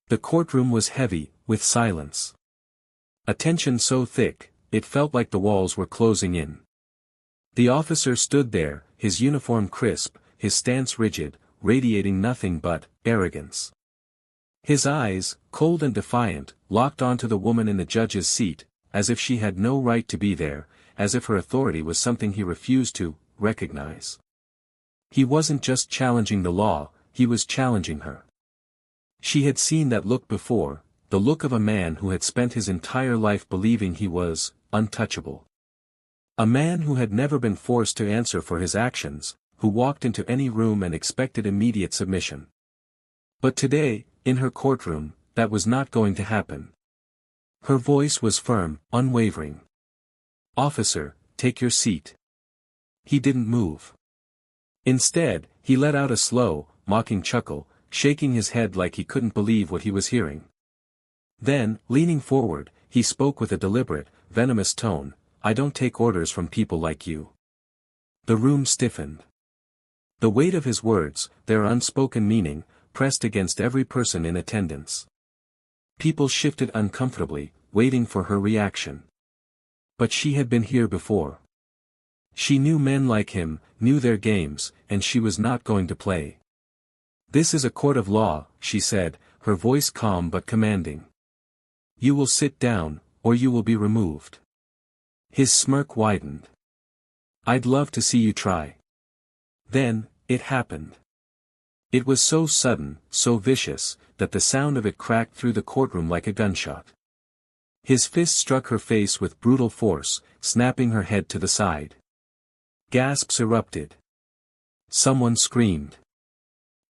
The courtroom was heavy, with silence. A tension so thick, it felt like the walls were closing in. The officer stood there, his uniform crisp, his stance rigid, radiating nothing but arrogance. His eyes, cold and defiant, locked onto the woman in the judge's seat, as if she had no right to be there, as if her authority was something he refused to recognize. He wasn't just challenging the law, he was challenging her. She had seen that look before, the look of a man who had spent his entire life believing he was untouchable. A man who had never been forced to answer for his actions, who walked into any room and expected immediate submission. But today, in her courtroom, that was not going to happen. Her voice was firm, unwavering. "Officer, take your seat." He didn't move. Instead, he let out a slow, mocking chuckle, shaking his head like he couldn't believe what he was hearing. Then, leaning forward, he spoke with a deliberate, venomous tone, "I don't take orders from people like you." The room stiffened. The weight of his words, their unspoken meaning, pressed against every person in attendance. People shifted uncomfortably, waiting for her reaction. But she had been here before. She knew men like him, knew their games, and she was not going to play. "This is a court of law," she said, her voice calm but commanding. "You will sit down, or you will be removed." His smirk widened. "I'd love to see you try." Then, it happened. It was so sudden, so vicious, that the sound of it cracked through the courtroom like a gunshot. His fist struck her face with brutal force, snapping her head to the side. Gasps erupted. Someone screamed.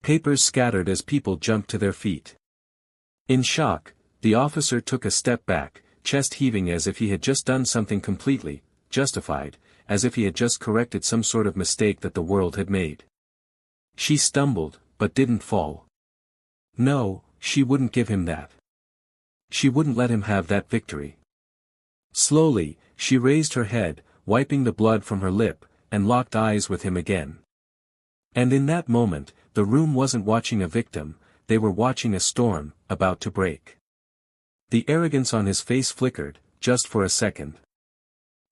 Papers scattered as people jumped to their feet. In shock, the officer took a step back, chest heaving as if he had just done something completely justified, as if he had just corrected some sort of mistake that the world had made. She stumbled, but didn't fall. No, she wouldn't give him that. She wouldn't let him have that victory. Slowly, she raised her head, wiping the blood from her lip, and locked eyes with him again. And in that moment, the room wasn't watching a victim, they were watching a storm, about to break. The arrogance on his face flickered, just for a second.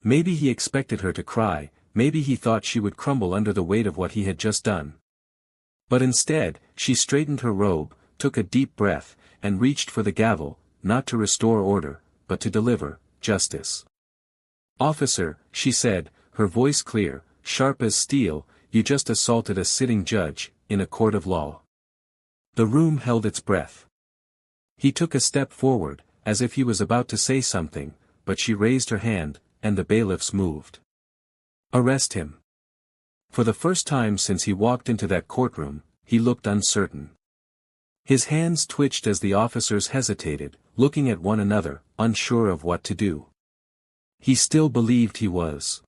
Maybe he expected her to cry, maybe he thought she would crumble under the weight of what he had just done. But instead, she straightened her robe, took a deep breath, and reached for the gavel, not to restore order, but to deliver justice. "Officer," she said, her voice clear, sharp as steel, "you just assaulted a sitting judge, in a court of law." The room held its breath. He took a step forward, as if he was about to say something, but she raised her hand, and the bailiffs moved. "Arrest him." For the first time since he walked into that courtroom, he looked uncertain. His hands twitched as the officers hesitated, looking at one another, unsure of what to do. He still believed he was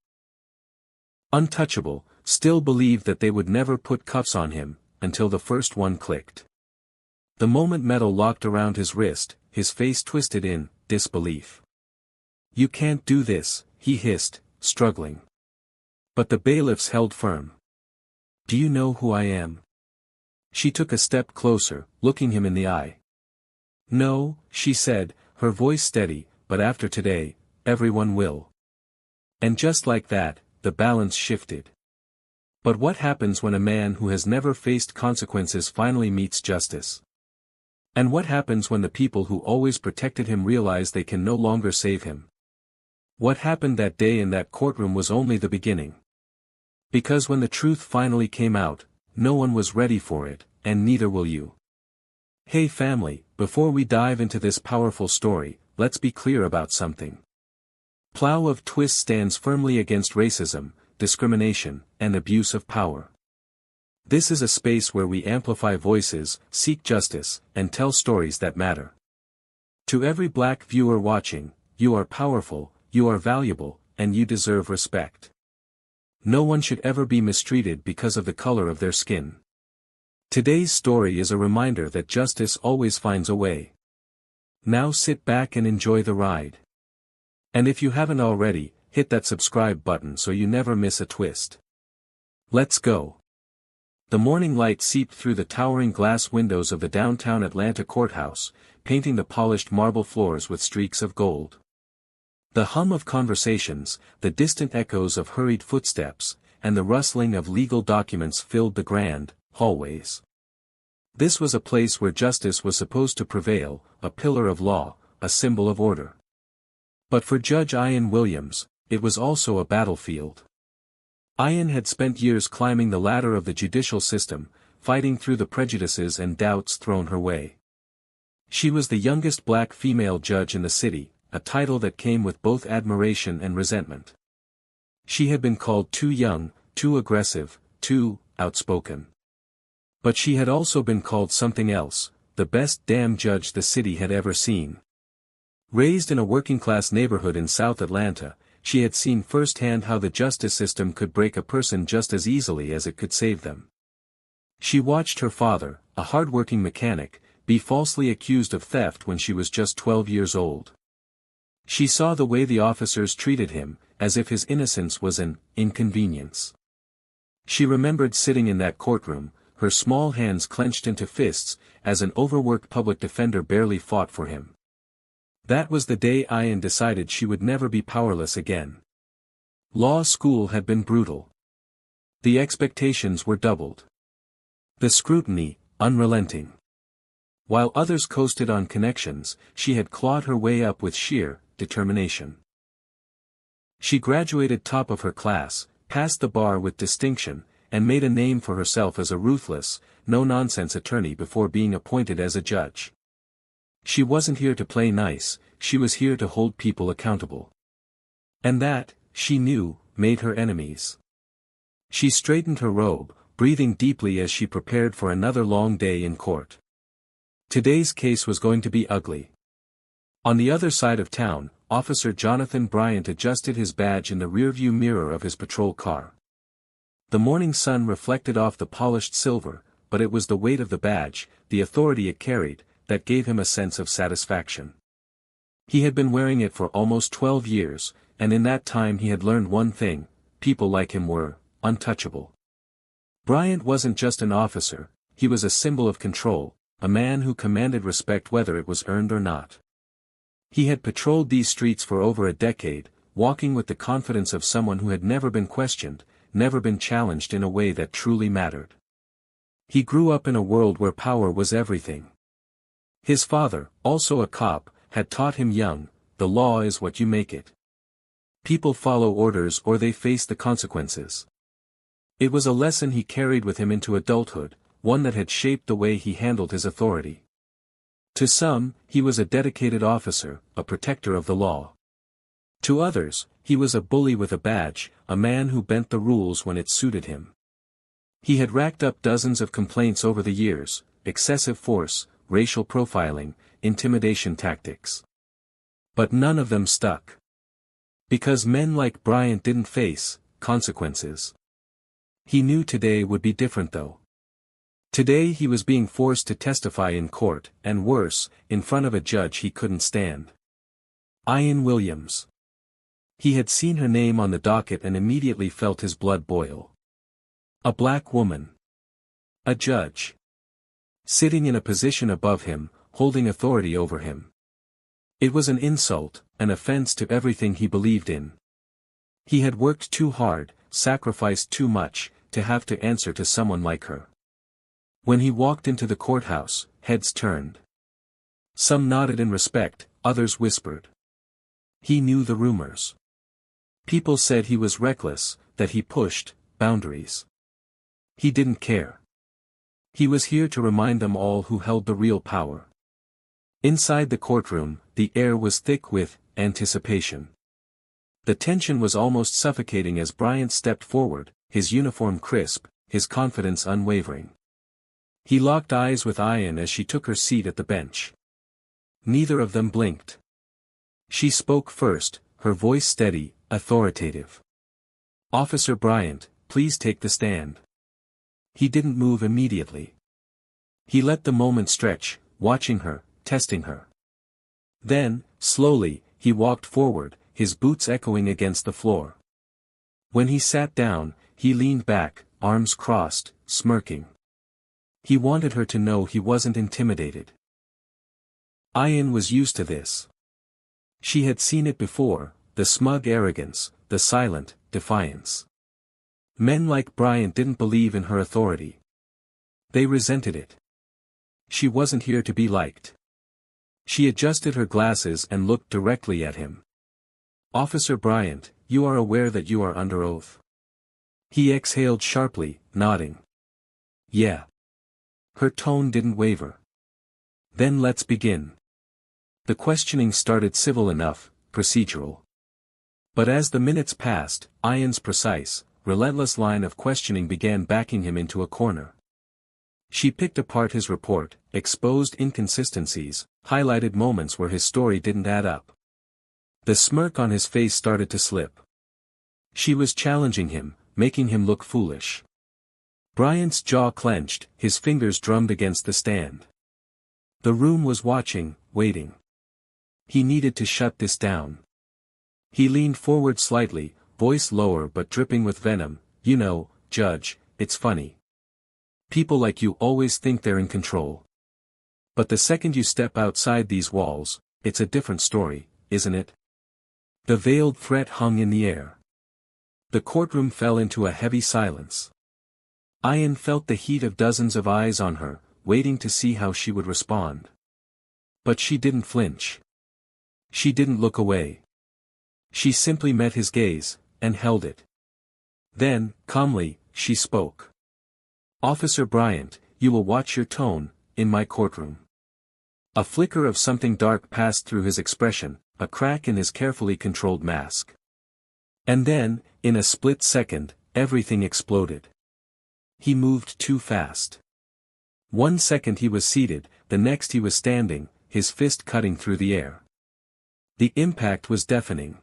untouchable, still believed that they would never put cuffs on him, until the first one clicked. The moment metal locked around his wrist, his face twisted in disbelief. "You can't do this," he hissed, struggling. But the bailiffs held firm. "Do you know who I am?" She took a step closer, looking him in the eye. "No," she said, her voice steady, "but after today, everyone will." And just like that, the balance shifted. But what happens when a man who has never faced consequences finally meets justice? And what happens when the people who always protected him realize they can no longer save him? What happened that day in that courtroom was only the beginning. Because when the truth finally came out, no one was ready for it, and neither will you. Hey family, before we dive into this powerful story, let's be clear about something. Plow of Twist stands firmly against racism, discrimination, and abuse of power. This is a space where we amplify voices, seek justice, and tell stories that matter. To every Black viewer watching, you are powerful, you are valuable, and you deserve respect. No one should ever be mistreated because of the color of their skin. Today's story is a reminder that justice always finds a way. Now sit back and enjoy the ride. And if you haven't already, hit that subscribe button so you never miss a twist. Let's go. The morning light seeped through the towering glass windows of the downtown Atlanta courthouse, painting the polished marble floors with streaks of gold. The hum of conversations, the distant echoes of hurried footsteps, and the rustling of legal documents filled the grand hallways. This was a place where justice was supposed to prevail, a pillar of law, a symbol of order. But for Judge Ian Williams, it was also a battlefield. Ian had spent years climbing the ladder of the judicial system, fighting through the prejudices and doubts thrown her way. She was the youngest black female judge in the city, a title that came with both admiration and resentment. She had been called too young, too aggressive, too outspoken. But she had also been called something else, the best damn judge the city had ever seen. Raised in a working-class neighborhood in South Atlanta, she had seen firsthand how the justice system could break a person just as easily as it could save them. She watched her father, a hard-working mechanic, be falsely accused of theft when she was just 12 years old. She saw the way the officers treated him, as if his innocence was an inconvenience. She remembered sitting in that courtroom, her small hands clenched into fists, as an overworked public defender barely fought for him. That was the day Ian decided she would never be powerless again. Law school had been brutal. The expectations were doubled. The scrutiny, unrelenting. While others coasted on connections, she had clawed her way up with sheer determination. She graduated top of her class, passed the bar with distinction, and made a name for herself as a ruthless, no-nonsense attorney before being appointed as a judge. She wasn't here to play nice, she was here to hold people accountable. And that, she knew, made her enemies. She straightened her robe, breathing deeply as she prepared for another long day in court. Today's case was going to be ugly. On the other side of town, Officer Jonathan Bryant adjusted his badge in the rearview mirror of his patrol car. The morning sun reflected off the polished silver, but it was the weight of the badge, the authority it carried, that gave him a sense of satisfaction. He had been wearing it for almost 12 years, and in that time he had learned one thing: people like him were untouchable. Bryant wasn't just an officer, he was a symbol of control, a man who commanded respect whether it was earned or not. He had patrolled these streets for over a decade, walking with the confidence of someone who had never been questioned, never been challenged in a way that truly mattered. He grew up in a world where power was everything. His father, also a cop, had taught him young, the law is what you make it. People follow orders or they face the consequences. It was a lesson he carried with him into adulthood, one that had shaped the way he handled his authority. To some, he was a dedicated officer, a protector of the law. To others, he was a bully with a badge, a man who bent the rules when it suited him. He had racked up dozens of complaints over the years: excessive force, racial profiling, intimidation tactics. But none of them stuck. Because men like Bryant didn't face consequences. He knew today would be different though. Today he was being forced to testify in court, and worse, in front of a judge he couldn't stand. Ian Williams. He had seen her name on the docket and immediately felt his blood boil. A black woman. A judge. Sitting in a position above him, holding authority over him. It was an insult, an offense to everything he believed in. He had worked too hard, sacrificed too much, to have to answer to someone like her. When he walked into the courthouse, heads turned. Some nodded in respect, others whispered. He knew the rumors. People said he was reckless, that he pushed boundaries. He didn't care. He was here to remind them all who held the real power. Inside the courtroom, the air was thick with anticipation. The tension was almost suffocating as Bryant stepped forward, his uniform crisp, his confidence unwavering. He locked eyes with Ian as she took her seat at the bench. Neither of them blinked. She spoke first, her voice steady, authoritative. "Officer Bryant, please take the stand." He didn't move immediately. He let the moment stretch, watching her, testing her. Then, slowly, he walked forward, his boots echoing against the floor. When he sat down, he leaned back, arms crossed, smirking. He wanted her to know he wasn't intimidated. Ian was used to this. She had seen it before, the smug arrogance, the silent defiance. Men like Bryant didn't believe in her authority. They resented it. She wasn't here to be liked. She adjusted her glasses and looked directly at him. "Officer Bryant, you are aware that you are under oath?" He exhaled sharply, nodding. "Yeah." Her tone didn't waver. "Then let's begin." The questioning started civil enough, procedural. But as the minutes passed, Ian's precise, relentless line of questioning began backing him into a corner. She picked apart his report, exposed inconsistencies, highlighted moments where his story didn't add up. The smirk on his face started to slip. She was challenging him, making him look foolish. Bryant's jaw clenched, his fingers drummed against the stand. The room was watching, waiting. He needed to shut this down. He leaned forward slightly, voice lower but dripping with venom. "You know, Judge, it's funny. People like you always think they're in control. But the second you step outside these walls, it's a different story, isn't it?" The veiled threat hung in the air. The courtroom fell into a heavy silence. Ian felt the heat of dozens of eyes on her, waiting to see how she would respond. But she didn't flinch. She didn't look away. She simply met his gaze, and held it. Then, calmly, she spoke. "Officer Bryant, you will watch your tone, in my courtroom." A flicker of something dark passed through his expression, a crack in his carefully controlled mask. And then, in a split second, everything exploded. He moved too fast. 1 second he was seated, the next he was standing, his fist cutting through the air. The impact was deafening.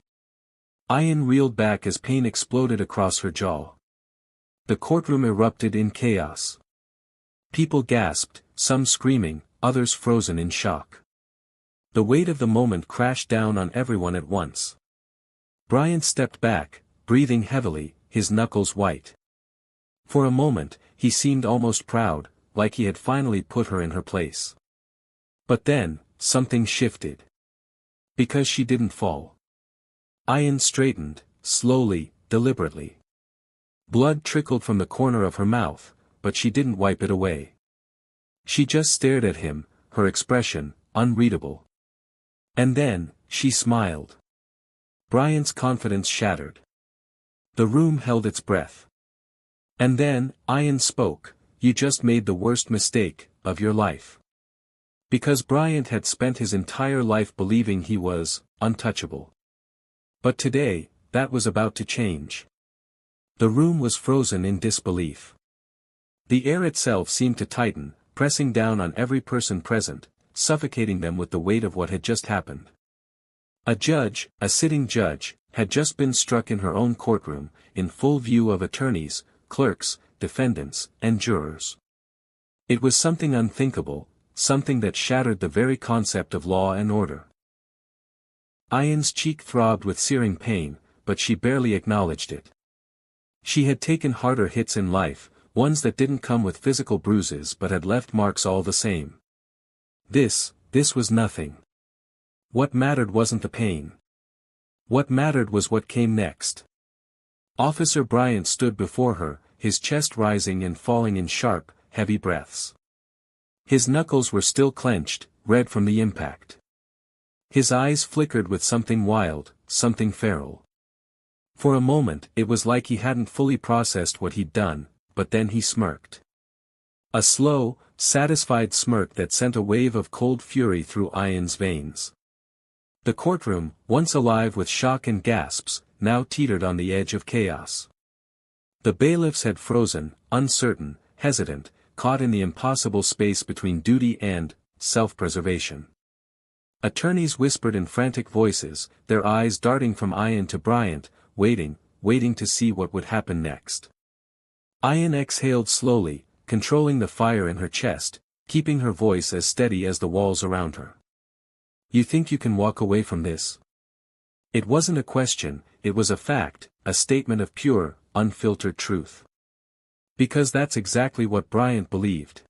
Ian reeled back as pain exploded across her jaw. The courtroom erupted in chaos. People gasped, some screaming, others frozen in shock. The weight of the moment crashed down on everyone at once. Bryant stepped back, breathing heavily, his knuckles white. For a moment, he seemed almost proud, like he had finally put her in her place. But then, something shifted. Because she didn't fall. Ian straightened, slowly, deliberately. Blood trickled from the corner of her mouth, but she didn't wipe it away. She just stared at him, her expression, unreadable. And then, she smiled. Bryant's confidence shattered. The room held its breath. And then, Ian spoke, "You just made the worst mistake of your life." Because Bryant had spent his entire life believing he was untouchable. But today, that was about to change. The room was frozen in disbelief. The air itself seemed to tighten, pressing down on every person present, suffocating them with the weight of what had just happened. A judge, a sitting judge, had just been struck in her own courtroom, in full view of attorneys, clerks, defendants, and jurors. It was something unthinkable, something that shattered the very concept of law and order. Ian's cheek throbbed with searing pain, but she barely acknowledged it. She had taken harder hits in life, ones that didn't come with physical bruises but had left marks all the same. This was nothing. What mattered wasn't the pain. What mattered was what came next. Officer Bryant stood before her, his chest rising and falling in sharp, heavy breaths. His knuckles were still clenched, red from the impact. His eyes flickered with something wild, something feral. For a moment it was like he hadn't fully processed what he'd done, but then he smirked. A slow, satisfied smirk that sent a wave of cold fury through Ian's veins. The courtroom, once alive with shock and gasps, now teetered on the edge of chaos. The bailiffs had frozen, uncertain, hesitant, caught in the impossible space between duty and self-preservation. Attorneys whispered in frantic voices, their eyes darting from Ian to Bryant, waiting to see what would happen next. Ian exhaled slowly, controlling the fire in her chest, keeping her voice as steady as the walls around her. "You think you can walk away from this?" It wasn't a question, it was a fact, a statement of pure, unfiltered truth. Because that's exactly what Bryant believed.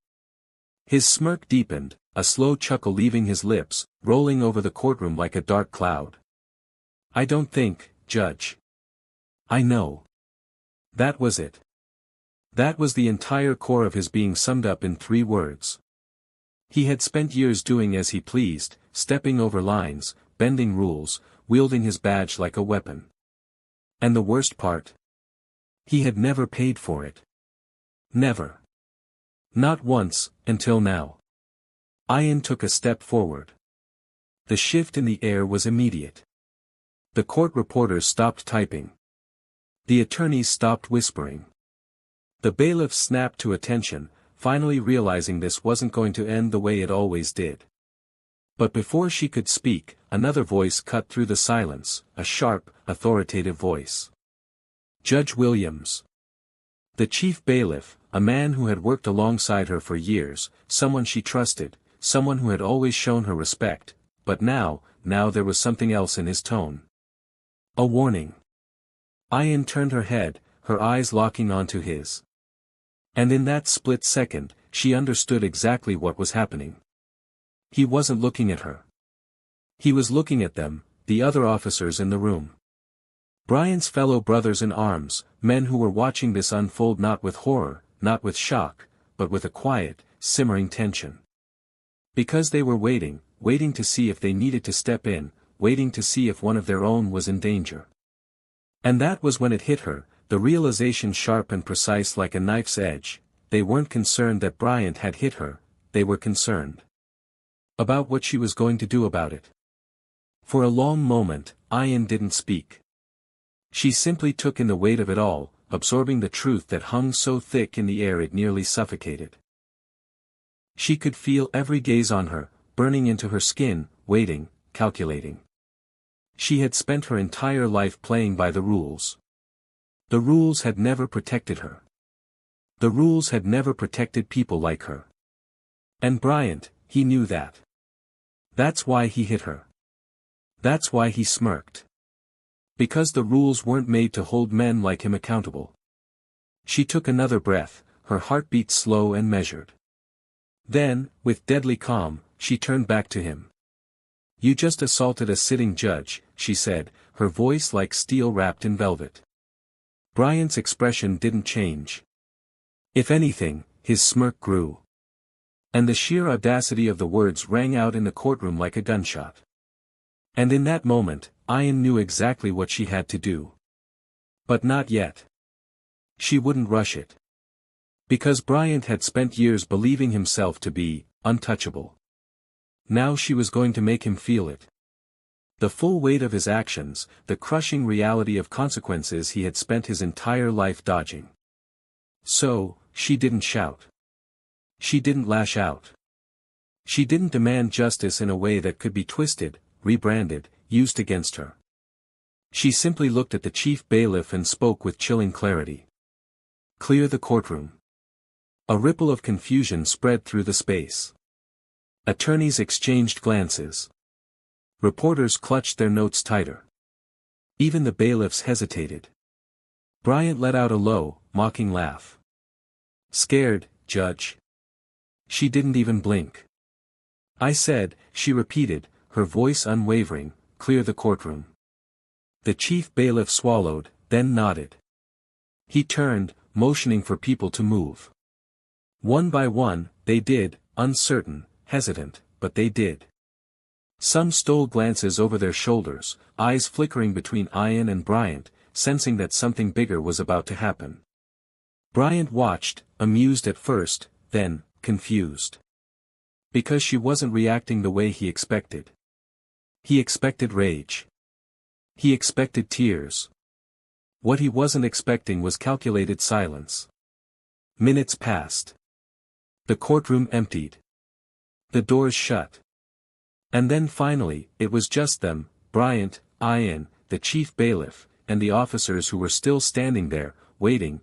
His smirk deepened, a slow chuckle leaving his lips, rolling over the courtroom like a dark cloud. I don't think, Judge. I know. That was it. That was the entire core of his being summed up in 3 words. He had spent years doing as he pleased, stepping over lines, bending rules, wielding his badge like a weapon. And the worst part? He had never paid for it. Never. Not once, until now. Ian took a step forward. The shift in the air was immediate. The court reporters stopped typing. The attorneys stopped whispering. The bailiffs snapped to attention, finally realizing this wasn't going to end the way it always did. But before she could speak, another voice cut through the silence, a sharp, authoritative voice. Judge Williams. The chief bailiff, a man who had worked alongside her for years, someone she trusted, someone who had always shown her respect, but now there was something else in his tone. A warning. Ian turned her head, her eyes locking onto his. And in that split second, she understood exactly what was happening. He wasn't looking at her. He was looking at them, the other officers in the room. Bryant's fellow brothers in arms, men who were watching this unfold not with horror, not with shock, but with a quiet, simmering tension. Because they were waiting to see if they needed to step in, waiting to see if one of their own was in danger. And that was when it hit her, the realization sharp and precise like a knife's edge. They weren't concerned that Bryant had hit her, they were concerned about what she was going to do about it. For a long moment, Ian didn't speak. She simply took in the weight of it all, absorbing the truth that hung so thick in the air it nearly suffocated. She could feel every gaze on her, burning into her skin, waiting, calculating. She had spent her entire life playing by the rules. The rules had never protected her. The rules had never protected people like her. And Bryant, he knew that. That's why he hit her. That's why he smirked. Because the rules weren't made to hold men like him accountable. She took another breath, her heartbeat slow and measured. Then, with deadly calm, she turned back to him. You just assaulted a sitting judge, she said, her voice like steel wrapped in velvet. Bryant's expression didn't change. If anything, his smirk grew. And the sheer audacity of the words rang out in the courtroom like a gunshot. And in that moment, Ian knew exactly what she had to do. But not yet. She wouldn't rush it. Because Bryant had spent years believing himself to be untouchable. Now she was going to make him feel it. The full weight of his actions, the crushing reality of consequences he had spent his entire life dodging. So, she didn't shout. She didn't lash out. She didn't demand justice in a way that could be twisted, rebranded, used against her. She simply looked at the chief bailiff and spoke with chilling clarity. Clear the courtroom. A ripple of confusion spread through the space. Attorneys exchanged glances. Reporters clutched their notes tighter. Even the bailiffs hesitated. Bryant let out a low, mocking laugh. Scared, Judge? She didn't even blink. I said, she repeated, her voice unwavering, clear the courtroom. The chief bailiff swallowed, then nodded. He turned, motioning for people to move. One by one, they did, uncertain, hesitant, but they did. Some stole glances over their shoulders, eyes flickering between Ian and Bryant, sensing that something bigger was about to happen. Bryant watched, amused at first, then, confused. Because she wasn't reacting the way he expected. He expected rage. He expected tears. What he wasn't expecting was calculated silence. Minutes passed. The courtroom emptied. The doors shut. And then finally, it was just them, Bryant, Ian, the chief bailiff, and the officers who were still standing there, waiting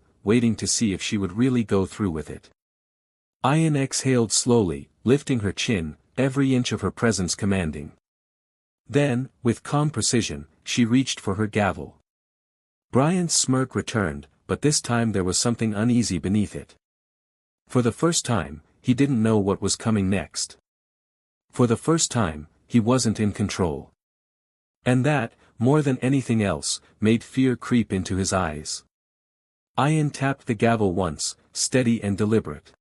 to see if she would really go through with it. Ian exhaled slowly, lifting her chin, every inch of her presence commanding. Then, with calm precision, she reached for her gavel. Bryant's smirk returned, but this time there was something uneasy beneath it. For the first time, he didn't know what was coming next. For the first time, he wasn't in control. And that, more than anything else, made fear creep into his eyes. Ian tapped the gavel once, steady and deliberate.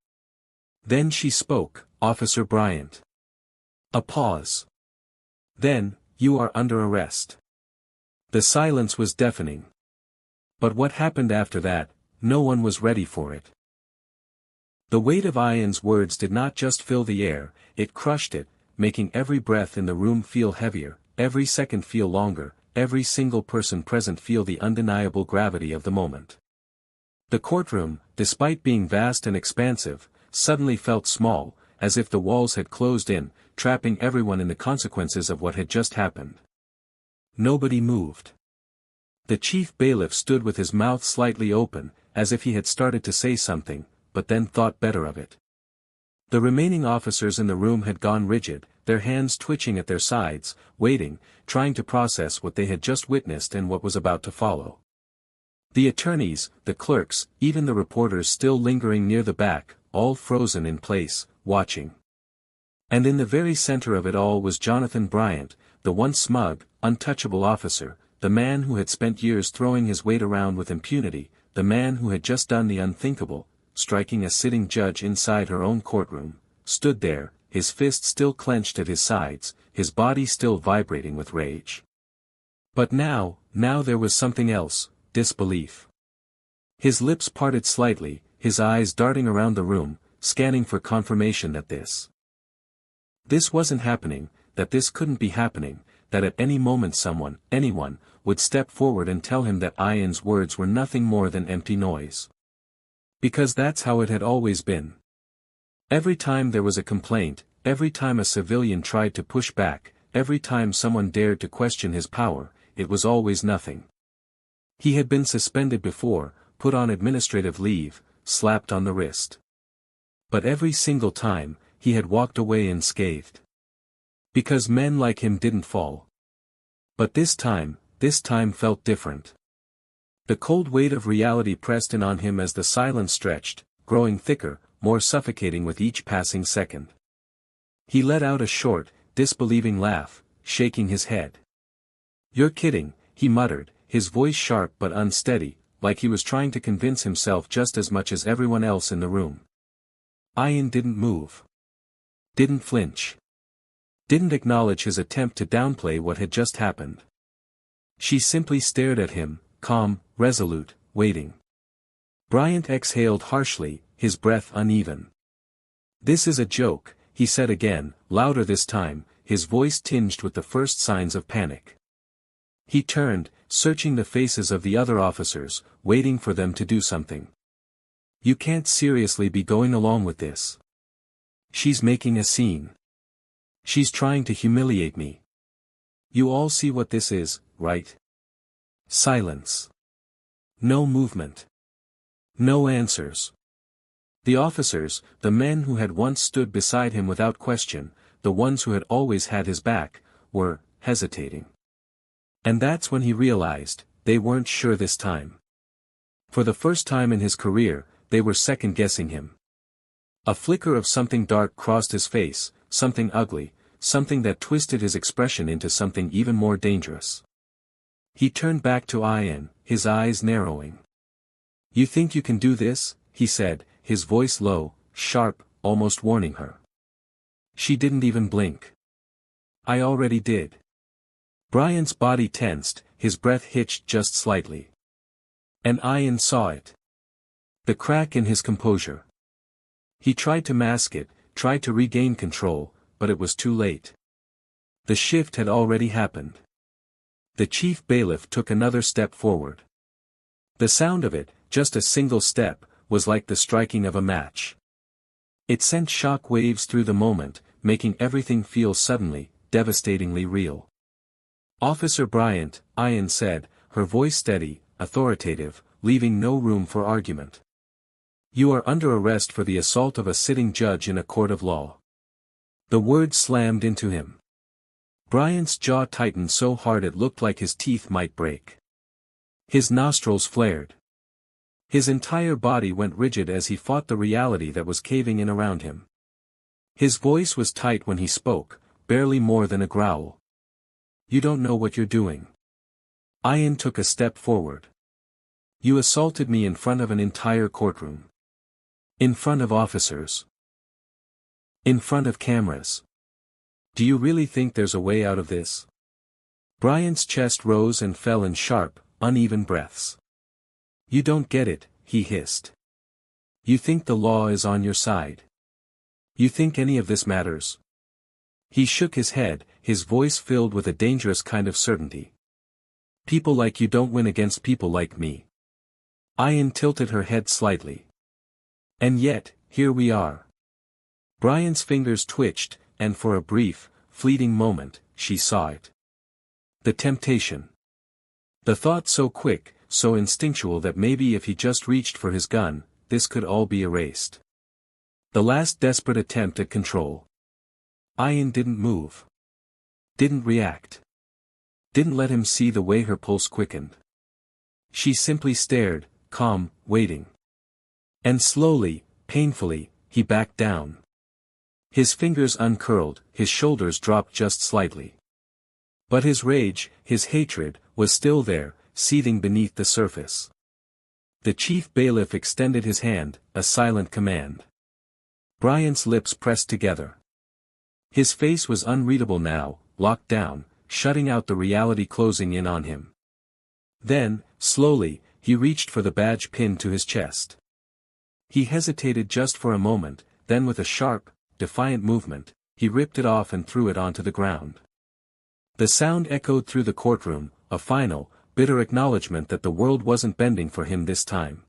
Then she spoke, "Officer Bryant." A pause. Then, "You are under arrest." The silence was deafening. But what happened after that, no one was ready for it. The weight of Ian's words did not just fill the air, it crushed it, making every breath in the room feel heavier, every second feel longer, every single person present feel the undeniable gravity of the moment. The courtroom, despite being vast and expansive, suddenly felt small, as if the walls had closed in, trapping everyone in the consequences of what had just happened. Nobody moved. The chief bailiff stood with his mouth slightly open, as if he had started to say something, but then thought better of it. The remaining officers in the room had gone rigid, their hands twitching at their sides, waiting, trying to process what they had just witnessed and what was about to follow. The attorneys, the clerks, even the reporters still lingering near the back, all frozen in place, watching. And in the very center of it all was Jonathan Bryant, the once smug, untouchable officer, the man who had spent years throwing his weight around with impunity, the man who had just done the unthinkable, striking a sitting judge inside her own courtroom, stood there, his fists still clenched at his sides, his body still vibrating with rage. But now there was something else, disbelief. His lips parted slightly, his eyes darting around the room, scanning for confirmation that this wasn't happening, that this couldn't be happening, that at any moment someone, anyone, would step forward and tell him that Ian's words were nothing more than empty noise. Because that's how it had always been. Every time there was a complaint, every time a civilian tried to push back, every time someone dared to question his power, it was always nothing. He had been suspended before, put on administrative leave, slapped on the wrist. But every single time, he had walked away unscathed. Because men like him didn't fall. But this time felt different. The cold weight of reality pressed in on him as the silence stretched, growing thicker, more suffocating with each passing second. He let out a short, disbelieving laugh, shaking his head. "You're kidding," he muttered, his voice sharp but unsteady, like he was trying to convince himself just as much as everyone else in the room. Ian didn't move. Didn't flinch. Didn't acknowledge his attempt to downplay what had just happened. She simply stared at him, calm, resolute, waiting. Bryant exhaled harshly, his breath uneven. "This is a joke," he said again, louder this time, his voice tinged with the first signs of panic. He turned, searching the faces of the other officers, waiting for them to do something. "You can't seriously be going along with this. She's making a scene. She's trying to humiliate me. You all see what this is, right?" Silence. No movement. No answers. The officers, the men who had once stood beside him without question, the ones who had always had his back, were hesitating. And that's when he realized, they weren't sure this time. For the first time in his career, they were second-guessing him. A flicker of something dark crossed his face, something ugly, something that twisted his expression into something even more dangerous. He turned back to Ian, his eyes narrowing. "You think you can do this?" he said, his voice low, sharp, almost warning her. She didn't even blink. "I already did." Bryant's body tensed, his breath hitched just slightly. And Ian saw it. The crack in his composure. He tried to mask it, tried to regain control, but it was too late. The shift had already happened. The chief bailiff took another step forward. The sound of it, just a single step, was like the striking of a match. It sent shock waves through the moment, making everything feel suddenly, devastatingly real. "Officer Bryant," Ian said, her voice steady, authoritative, leaving no room for argument. "You are under arrest for the assault of a sitting judge in a court of law." The word slammed into him. Bryant's jaw tightened so hard it looked like his teeth might break. His nostrils flared. His entire body went rigid as he fought the reality that was caving in around him. His voice was tight when he spoke, barely more than a growl. "You don't know what you're doing." Ian took a step forward. "You assaulted me in front of an entire courtroom. In front of officers. In front of cameras. Do you really think there's a way out of this?" Bryant's chest rose and fell in sharp, uneven breaths. "You don't get it," he hissed. "You think the law is on your side? You think any of this matters?" He shook his head, his voice filled with a dangerous kind of certainty. "People like you don't win against people like me." Ian tilted her head slightly. "And yet, here we are." Bryant's fingers twitched, and for a brief, fleeting moment, she saw it. The temptation. The thought so quick, so instinctual that maybe if he just reached for his gun, this could all be erased. The last desperate attempt at control. Ian didn't move. Didn't react. Didn't let him see the way her pulse quickened. She simply stared, calm, waiting. And slowly, painfully, he backed down. His fingers uncurled, his shoulders dropped just slightly. But his rage, his hatred, was still there, seething beneath the surface. The chief bailiff extended his hand, a silent command. Bryant's lips pressed together. His face was unreadable now, locked down, shutting out the reality closing in on him. Then, slowly, he reached for the badge pinned to his chest. He hesitated just for a moment, then with a sharp, defiant movement, he ripped it off and threw it onto the ground. The sound echoed through the courtroom, a final, bitter acknowledgement that the world wasn't bending for him this time.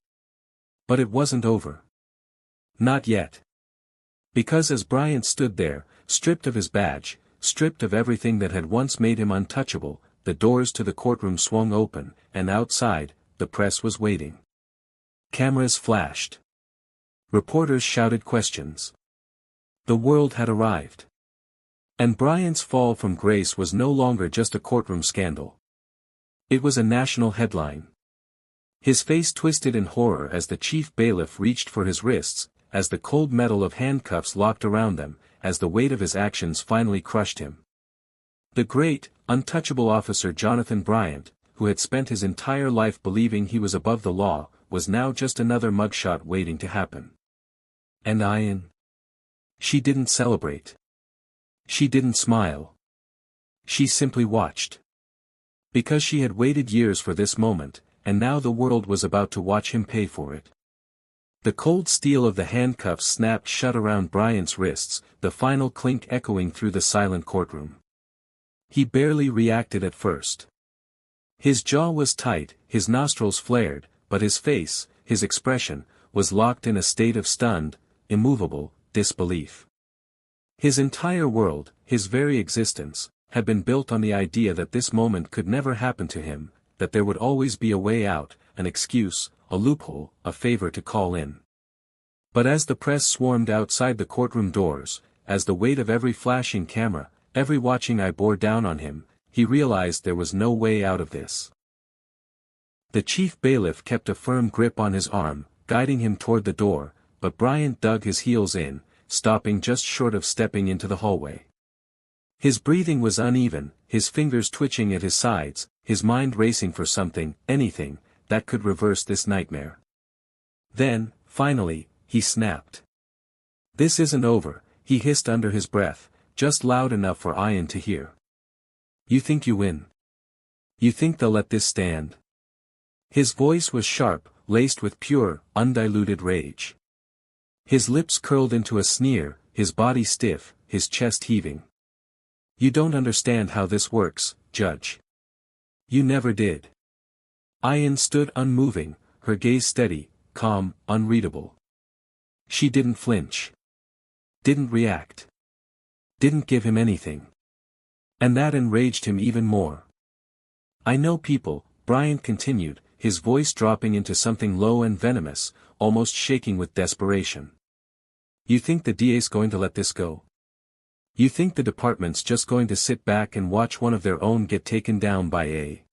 But it wasn't over. Not yet. Because as Bryant stood there, stripped of his badge, stripped of everything that had once made him untouchable, the doors to the courtroom swung open, and outside, the press was waiting. Cameras flashed. Reporters shouted questions. The world had arrived. And Bryant's fall from grace was no longer just a courtroom scandal. It was a national headline. His face twisted in horror as the chief bailiff reached for his wrists, as the cold metal of handcuffs locked around them, as the weight of his actions finally crushed him. The great, untouchable officer Jonathan Bryant, who had spent his entire life believing he was above the law, was now just another mugshot waiting to happen. And Ian? She didn't celebrate. She didn't smile. She simply watched. Because she had waited years for this moment, and now the world was about to watch him pay for it. The cold steel of the handcuffs snapped shut around Bryant's wrists, the final clink echoing through the silent courtroom. He barely reacted at first. His jaw was tight, his nostrils flared, but his face, his expression, was locked in a state of stunned, immovable, disbelief. His entire world, his very existence, had been built on the idea that this moment could never happen to him, that there would always be a way out, an excuse, a loophole, a favor to call in. But as the press swarmed outside the courtroom doors, as the weight of every flashing camera, every watching eye bore down on him, he realized there was no way out of this. The chief bailiff kept a firm grip on his arm, guiding him toward the door, but Bryant dug his heels in, stopping just short of stepping into the hallway. His breathing was uneven, his fingers twitching at his sides, his mind racing for something, anything, that could reverse this nightmare. Then, finally, he snapped. "This isn't over," he hissed under his breath, just loud enough for Ian to hear. "You think you win? You think they'll let this stand?" His voice was sharp, laced with pure, undiluted rage. His lips curled into a sneer, his body stiff, his chest heaving. "You don't understand how this works, Judge. You never did." Ian stood unmoving, her gaze steady, calm, unreadable. She didn't flinch. Didn't react. Didn't give him anything. And that enraged him even more. "I know people," Bryant continued, his voice dropping into something low and venomous, almost shaking with desperation. "You think the DA's going to let this go? You think the department's just going to sit back and watch one of their own get taken down by a..."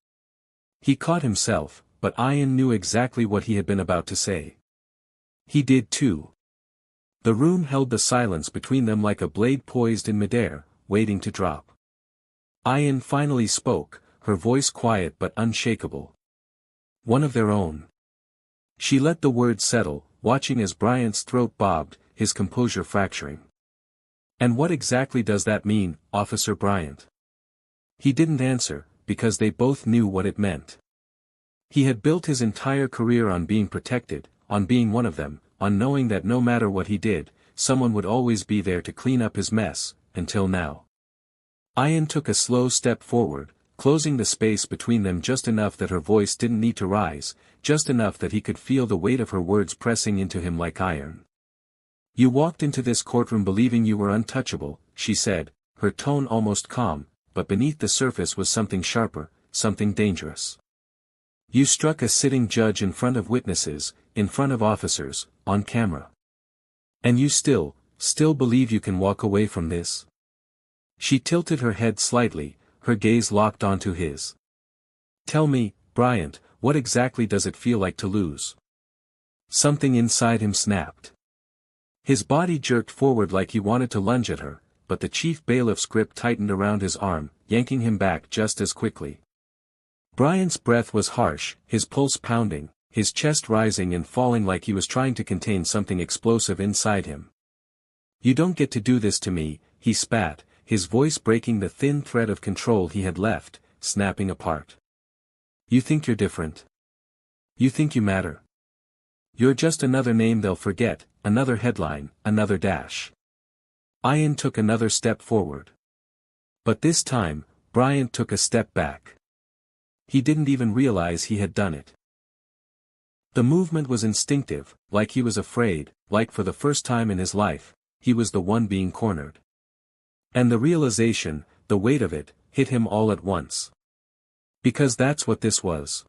He caught himself, but Ian knew exactly what he had been about to say. He did too. The room held the silence between them like a blade poised in midair, waiting to drop. Ian finally spoke, her voice quiet but unshakable. One of their own. She let the words settle, watching as Bryant's throat bobbed, his composure fracturing. And what exactly does that mean, Officer Bryant? He didn't answer, because they both knew what it meant. He had built his entire career on being protected, on being one of them, on knowing that no matter what he did, someone would always be there to clean up his mess, until now. Ian took a slow step forward, closing the space between them just enough that her voice didn't need to rise, just enough that he could feel the weight of her words pressing into him like iron. You walked into this courtroom believing you were untouchable, she said, her tone almost calm, but beneath the surface was something sharper, something dangerous. You struck a sitting judge in front of witnesses, in front of officers, on camera. And you still believe you can walk away from this? She tilted her head slightly, her gaze locked onto his. Tell me, Bryant, what exactly does it feel like to lose? Something inside him snapped. His body jerked forward like he wanted to lunge at her, but the chief bailiff's grip tightened around his arm, yanking him back just as quickly. Bryant's breath was harsh, his pulse pounding, his chest rising and falling like he was trying to contain something explosive inside him. You don't get to do this to me, he spat, his voice breaking the thin thread of control he had left, snapping apart. You think you're different? You think you matter? You're just another name they'll forget, another headline, another dash. Ian took another step forward. But this time, Bryant took a step back. He didn't even realize he had done it. The movement was instinctive, like he was afraid, like for the first time in his life, he was the one being cornered. And the realization, the weight of it, hit him all at once. Because that's what this was.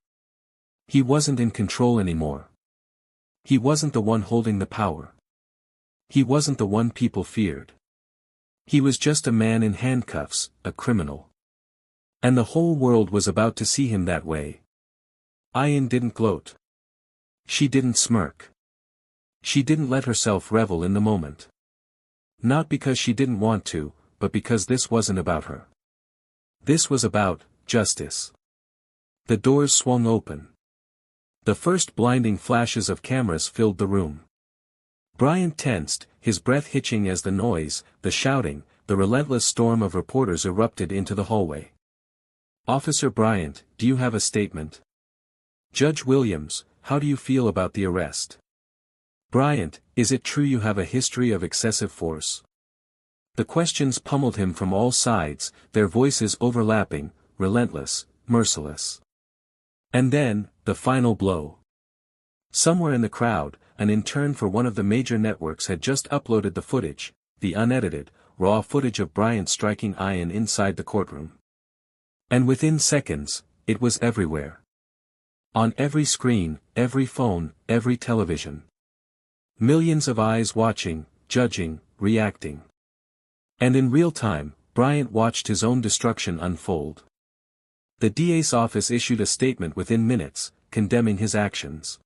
He wasn't in control anymore. He wasn't the one holding the power. He wasn't the one people feared. He was just a man in handcuffs, a criminal. And the whole world was about to see him that way. Ian didn't gloat. She didn't smirk. She didn't let herself revel in the moment. Not because she didn't want to, but because this wasn't about her. This was about justice. The doors swung open. The first blinding flashes of cameras filled the room. Bryant tensed, his breath hitching as the noise, the shouting, the relentless storm of reporters erupted into the hallway. Officer Bryant, do you have a statement? Judge Williams, how do you feel about the arrest? Bryant, is it true you have a history of excessive force? The questions pummeled him from all sides, their voices overlapping, relentless, merciless. And then, the final blow. Somewhere in the crowd, an intern for one of the major networks had just uploaded the footage, the unedited, raw footage of Bryant striking Ian inside the courtroom. And within seconds, it was everywhere. On every screen, every phone, every television. Millions of eyes watching, judging, reacting. And in real time, Bryant watched his own destruction unfold. The DA's office issued a statement within minutes, condemning his actions.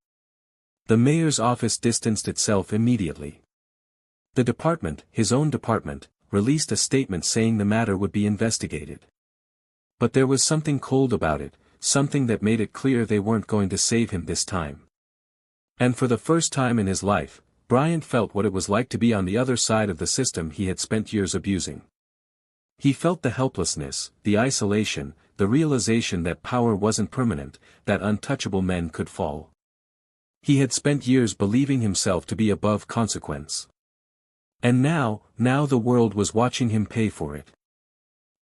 The mayor's office distanced itself immediately. The department, his own department, released a statement saying the matter would be investigated. But there was something cold about it, something that made it clear they weren't going to save him this time. And for the first time in his life, Bryant felt what it was like to be on the other side of the system he had spent years abusing. He felt the helplessness, the isolation, the realization that power wasn't permanent, that untouchable men could fall. He had spent years believing himself to be above consequence. And now the world was watching him pay for it.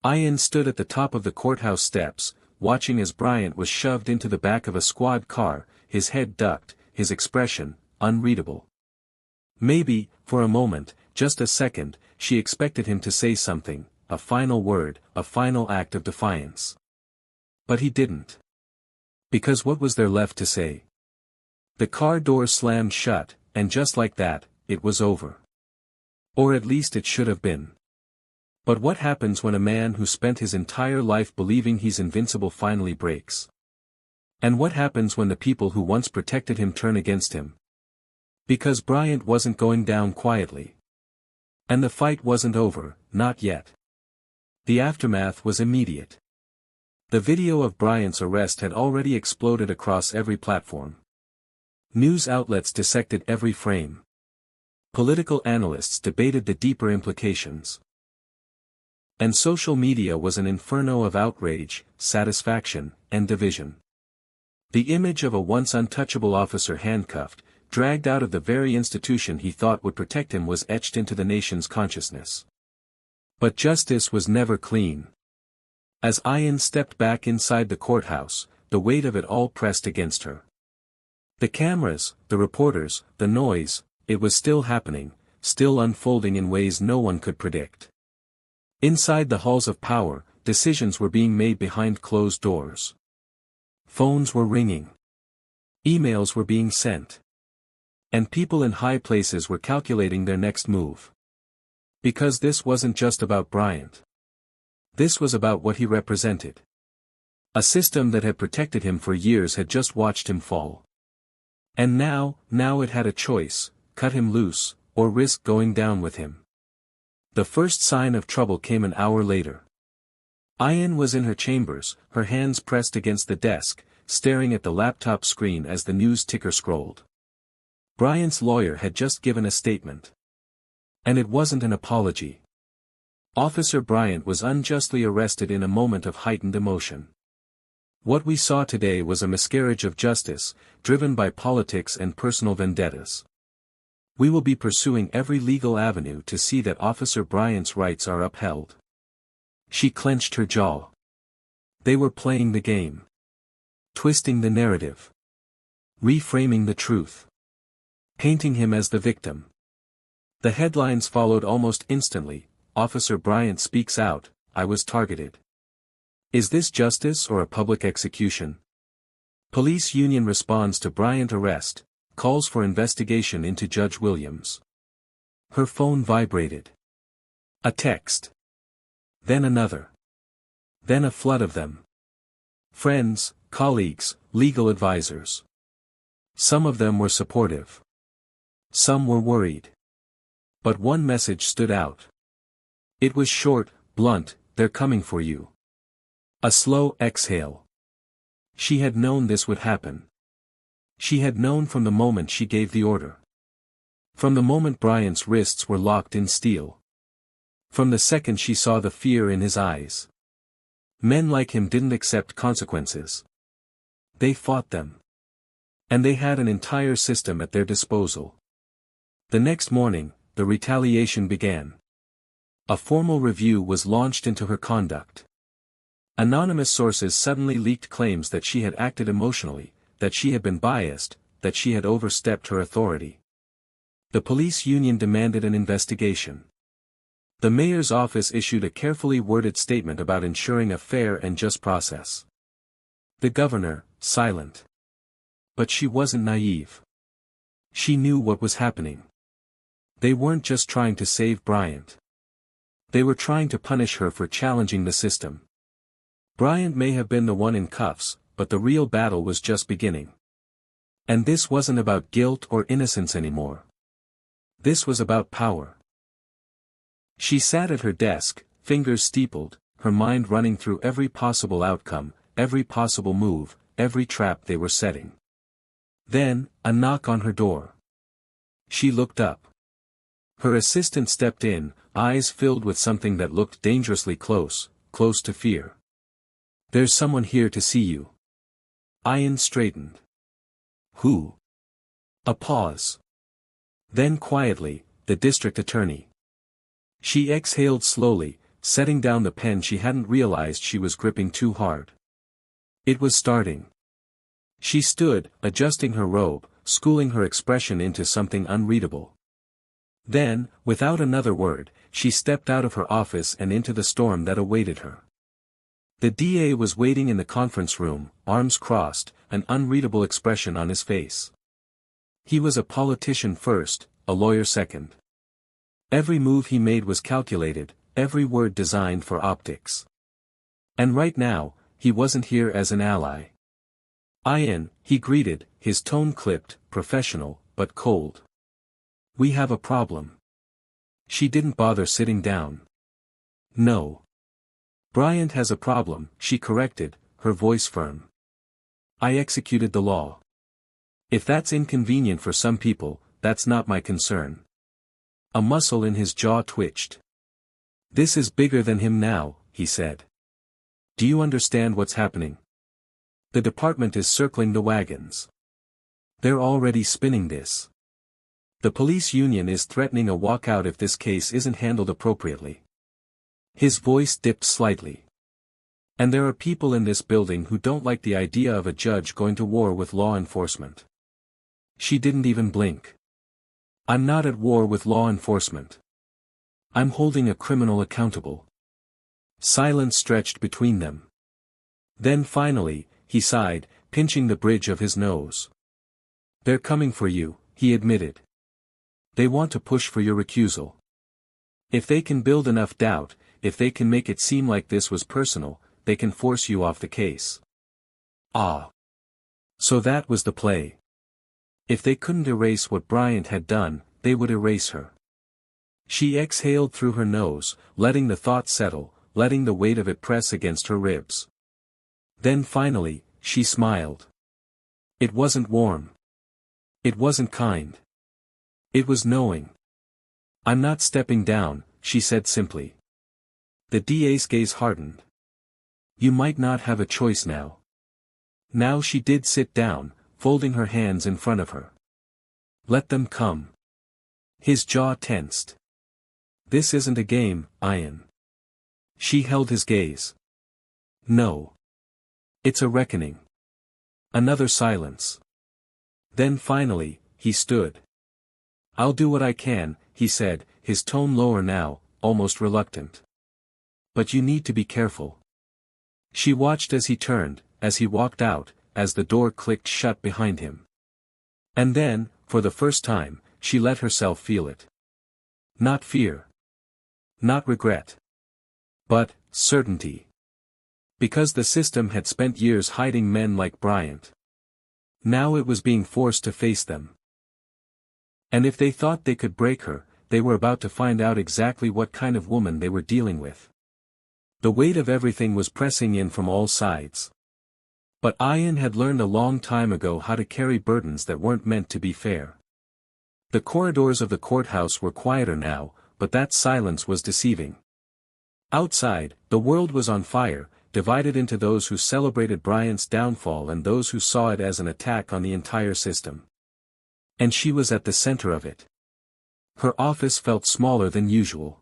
Ian stood at the top of the courthouse steps, watching as Bryant was shoved into the back of a squad car, his head ducked, his expression, unreadable. Maybe, for a moment, just a second, she expected him to say something, a final word, a final act of defiance. But he didn't. Because what was there left to say? The car door slammed shut, and just like that, it was over. Or at least it should have been. But what happens when a man who spent his entire life believing he's invincible finally breaks? And what happens when the people who once protected him turn against him? Because Bryant wasn't going down quietly. And the fight wasn't over, not yet. The aftermath was immediate. The video of Bryant's arrest had already exploded across every platform. News outlets dissected every frame. Political analysts debated the deeper implications. And social media was an inferno of outrage, satisfaction, and division. The image of a once untouchable officer handcuffed, dragged out of the very institution he thought would protect him was etched into the nation's consciousness. But justice was never clean. As Ayan stepped back inside the courthouse, the weight of it all pressed against her. The cameras, the reporters, the noise, it was still happening, still unfolding in ways no one could predict. Inside the halls of power, decisions were being made behind closed doors. Phones were ringing. Emails were being sent. And people in high places were calculating their next move. Because this wasn't just about Bryant. This was about what he represented. A system that had protected him for years had just watched him fall. And now it had a choice, cut him loose, or risk going down with him. The first sign of trouble came an hour later. Ayan was in her chambers, her hands pressed against the desk, staring at the laptop screen as the news ticker scrolled. Bryant's lawyer had just given a statement. And it wasn't an apology. Officer Bryant was unjustly arrested in a moment of heightened emotion. What we saw today was a miscarriage of justice, driven by politics and personal vendettas. We will be pursuing every legal avenue to see that Officer Bryant's rights are upheld. She clenched her jaw. They were playing the game. Twisting the narrative. Reframing the truth. Painting him as the victim. The headlines followed almost instantly. Officer Bryant speaks out, I was targeted. Is this justice or a public execution? Police union responds to Bryant arrest, calls for investigation into Judge Williams. Her phone vibrated. A text. Then another. Then a flood of them. Friends, colleagues, legal advisors. Some of them were supportive. Some were worried. But one message stood out. It was short, blunt, they're coming for you. A slow exhale. She had known this would happen. She had known from the moment she gave the order. From the moment Bryant's wrists were locked in steel. From the second she saw the fear in his eyes. Men like him didn't accept consequences. They fought them. And they had an entire system at their disposal. The next morning, the retaliation began. A formal review was launched into her conduct. Anonymous sources suddenly leaked claims that she had acted emotionally, that she had been biased, that she had overstepped her authority. The police union demanded an investigation. The mayor's office issued a carefully worded statement about ensuring a fair and just process. The governor, silent. But she wasn't naive. She knew what was happening. They weren't just trying to save Bryant. They were trying to punish her for challenging the system. Bryant may have been the one in cuffs, but the real battle was just beginning. And this wasn't about guilt or innocence anymore. This was about power. She sat at her desk, fingers steepled, her mind running through every possible outcome, every possible move, every trap they were setting. Then, a knock on her door. She looked up. Her assistant stepped in, eyes filled with something that looked dangerously close to fear. There's someone here to see you. Ayan straightened. Who? A pause. Then quietly, the district attorney. She exhaled slowly, setting down the pen she hadn't realized she was gripping too hard. It was starting. She stood, adjusting her robe, schooling her expression into something unreadable. Then, without another word, she stepped out of her office and into the storm that awaited her. The DA was waiting in the conference room, arms crossed, an unreadable expression on his face. He was a politician first, a lawyer second. Every move he made was calculated, every word designed for optics. And right now, he wasn't here as an ally. Ian, he greeted, his tone clipped, professional, but cold. We have a problem. She didn't bother sitting down. No. Bryant has a problem, she corrected, her voice firm. I executed the law. If that's inconvenient for some people, that's not my concern. A muscle in his jaw twitched. This is bigger than him now, he said. Do you understand what's happening? The department is circling the wagons. They're already spinning this. The police union is threatening a walkout if this case isn't handled appropriately. His voice dipped slightly. And there are people in this building who don't like the idea of a judge going to war with law enforcement. She didn't even blink. I'm not at war with law enforcement. I'm holding a criminal accountable. Silence stretched between them. Then finally, he sighed, pinching the bridge of his nose. They're coming for you, he admitted. They want to push for your recusal. If they can build enough doubt, if they can make it seem like this was personal, they can force you off the case. Ah. So that was the play. If they couldn't erase what Bryant had done, they would erase her. She exhaled through her nose, letting the thought settle, letting the weight of it press against her ribs. Then finally, she smiled. It wasn't warm. It wasn't kind. It was knowing. I'm not stepping down, she said simply. The DA's gaze hardened. You might not have a choice now. Now she did sit down, folding her hands in front of her. Let them come. His jaw tensed. This isn't a game, Ian. She held his gaze. No. It's a reckoning. Another silence. Then finally, he stood. I'll do what I can, he said, his tone lower now, almost reluctant. But you need to be careful. She watched as he turned, as he walked out, as the door clicked shut behind him. And then, for the first time, she let herself feel it. Not fear. Not regret. But, certainty. Because the system had spent years hiding men like Bryant. Now it was being forced to face them. And if they thought they could break her, they were about to find out exactly what kind of woman they were dealing with. The weight of everything was pressing in from all sides. But Ian had learned a long time ago how to carry burdens that weren't meant to be fair. The corridors of the courthouse were quieter now, but that silence was deceiving. Outside, the world was on fire, divided into those who celebrated Bryant's downfall and those who saw it as an attack on the entire system. And she was at the center of it. Her office felt smaller than usual.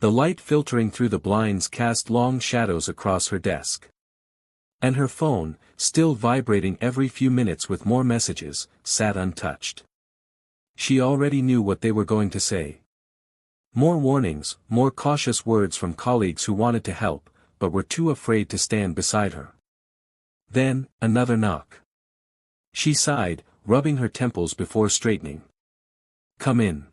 The light filtering through the blinds cast long shadows across her desk. And her phone, still vibrating every few minutes with more messages, sat untouched. She already knew what they were going to say. More warnings, more cautious words from colleagues who wanted to help, but were too afraid to stand beside her. Then, another knock. She sighed, rubbing her temples before straightening. Come in.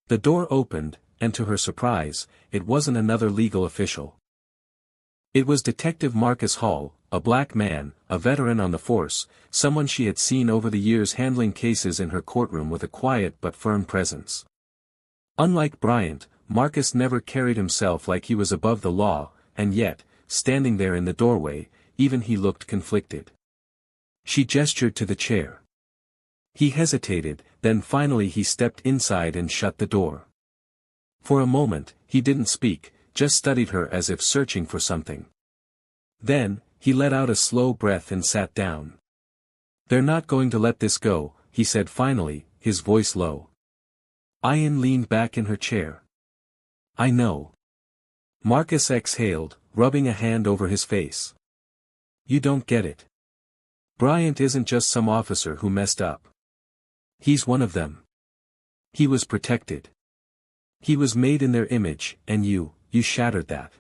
The door opened, and to her surprise, it wasn't another legal official. It was Detective Marcus Hall, a black man, a veteran on the force, someone she had seen over the years handling cases in her courtroom with a quiet but firm presence. Unlike Bryant, Marcus never carried himself like he was above the law, and yet, standing there in the doorway, even he looked conflicted. She gestured to the chair. He hesitated, then finally he stepped inside and shut the door. For a moment, he didn't speak, just studied her as if searching for something. Then, he let out a slow breath and sat down. They're not going to let this go, he said finally, his voice low. Ian leaned back in her chair. I know. Marcus exhaled, rubbing a hand over his face. You don't get it. Bryant isn't just some officer who messed up. He's one of them. He was protected. He was made in their image, and you shattered that.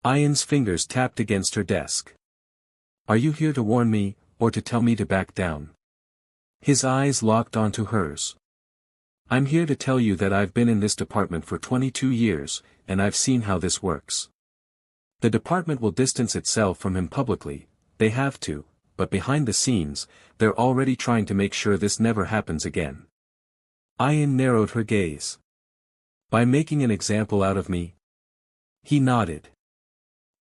Ian's fingers tapped against her desk. Are you here to warn me, or to tell me to back down? His eyes locked onto hers. I'm here to tell you that I've been in this department for 22 years, and I've seen how this works. The department will distance itself from him publicly, they have to, but behind the scenes, they're already trying to make sure this never happens again. Ian narrowed her gaze. By making an example out of me? He nodded.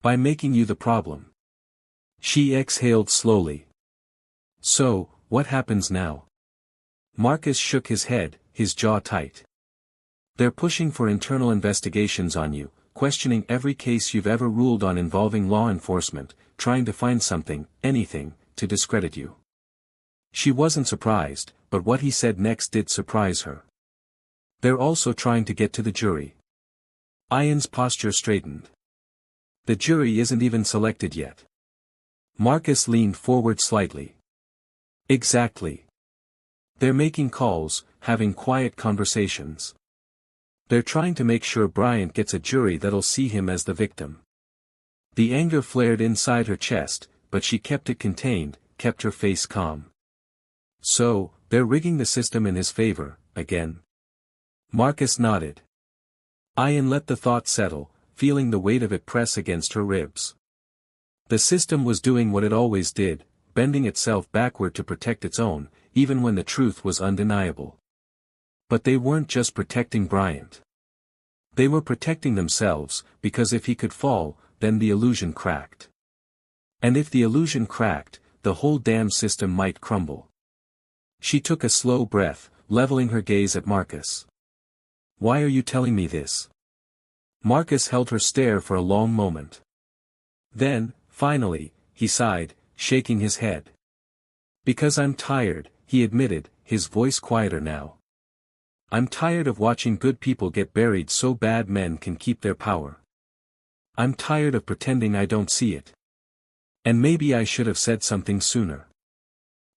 By making you the problem. She exhaled slowly. So, what happens now? Marcus shook his head, his jaw tight. They're pushing for internal investigations on you, questioning every case you've ever ruled on involving law enforcement, trying to find something, anything, to discredit you. She wasn't surprised, but what he said next did surprise her. They're also trying to get to the jury. Ian's posture straightened. The jury isn't even selected yet. Marcus leaned forward slightly. Exactly. They're making calls, having quiet conversations. They're trying to make sure Bryant gets a jury that'll see him as the victim. The anger flared inside her chest, but she kept it contained, kept her face calm. So, they're rigging the system in his favor, again. Marcus nodded. Ian let the thought settle, feeling the weight of it press against her ribs. The system was doing what it always did, bending itself backward to protect its own, even when the truth was undeniable. But they weren't just protecting Bryant. They were protecting themselves, because if he could fall, then the illusion cracked. And if the illusion cracked, the whole damn system might crumble. She took a slow breath, leveling her gaze at Marcus. Why are you telling me this? Marcus held her stare for a long moment. Then, finally, he sighed, shaking his head. Because I'm tired, he admitted, his voice quieter now. I'm tired of watching good people get buried so bad men can keep their power. I'm tired of pretending I don't see it. And maybe I should have said something sooner.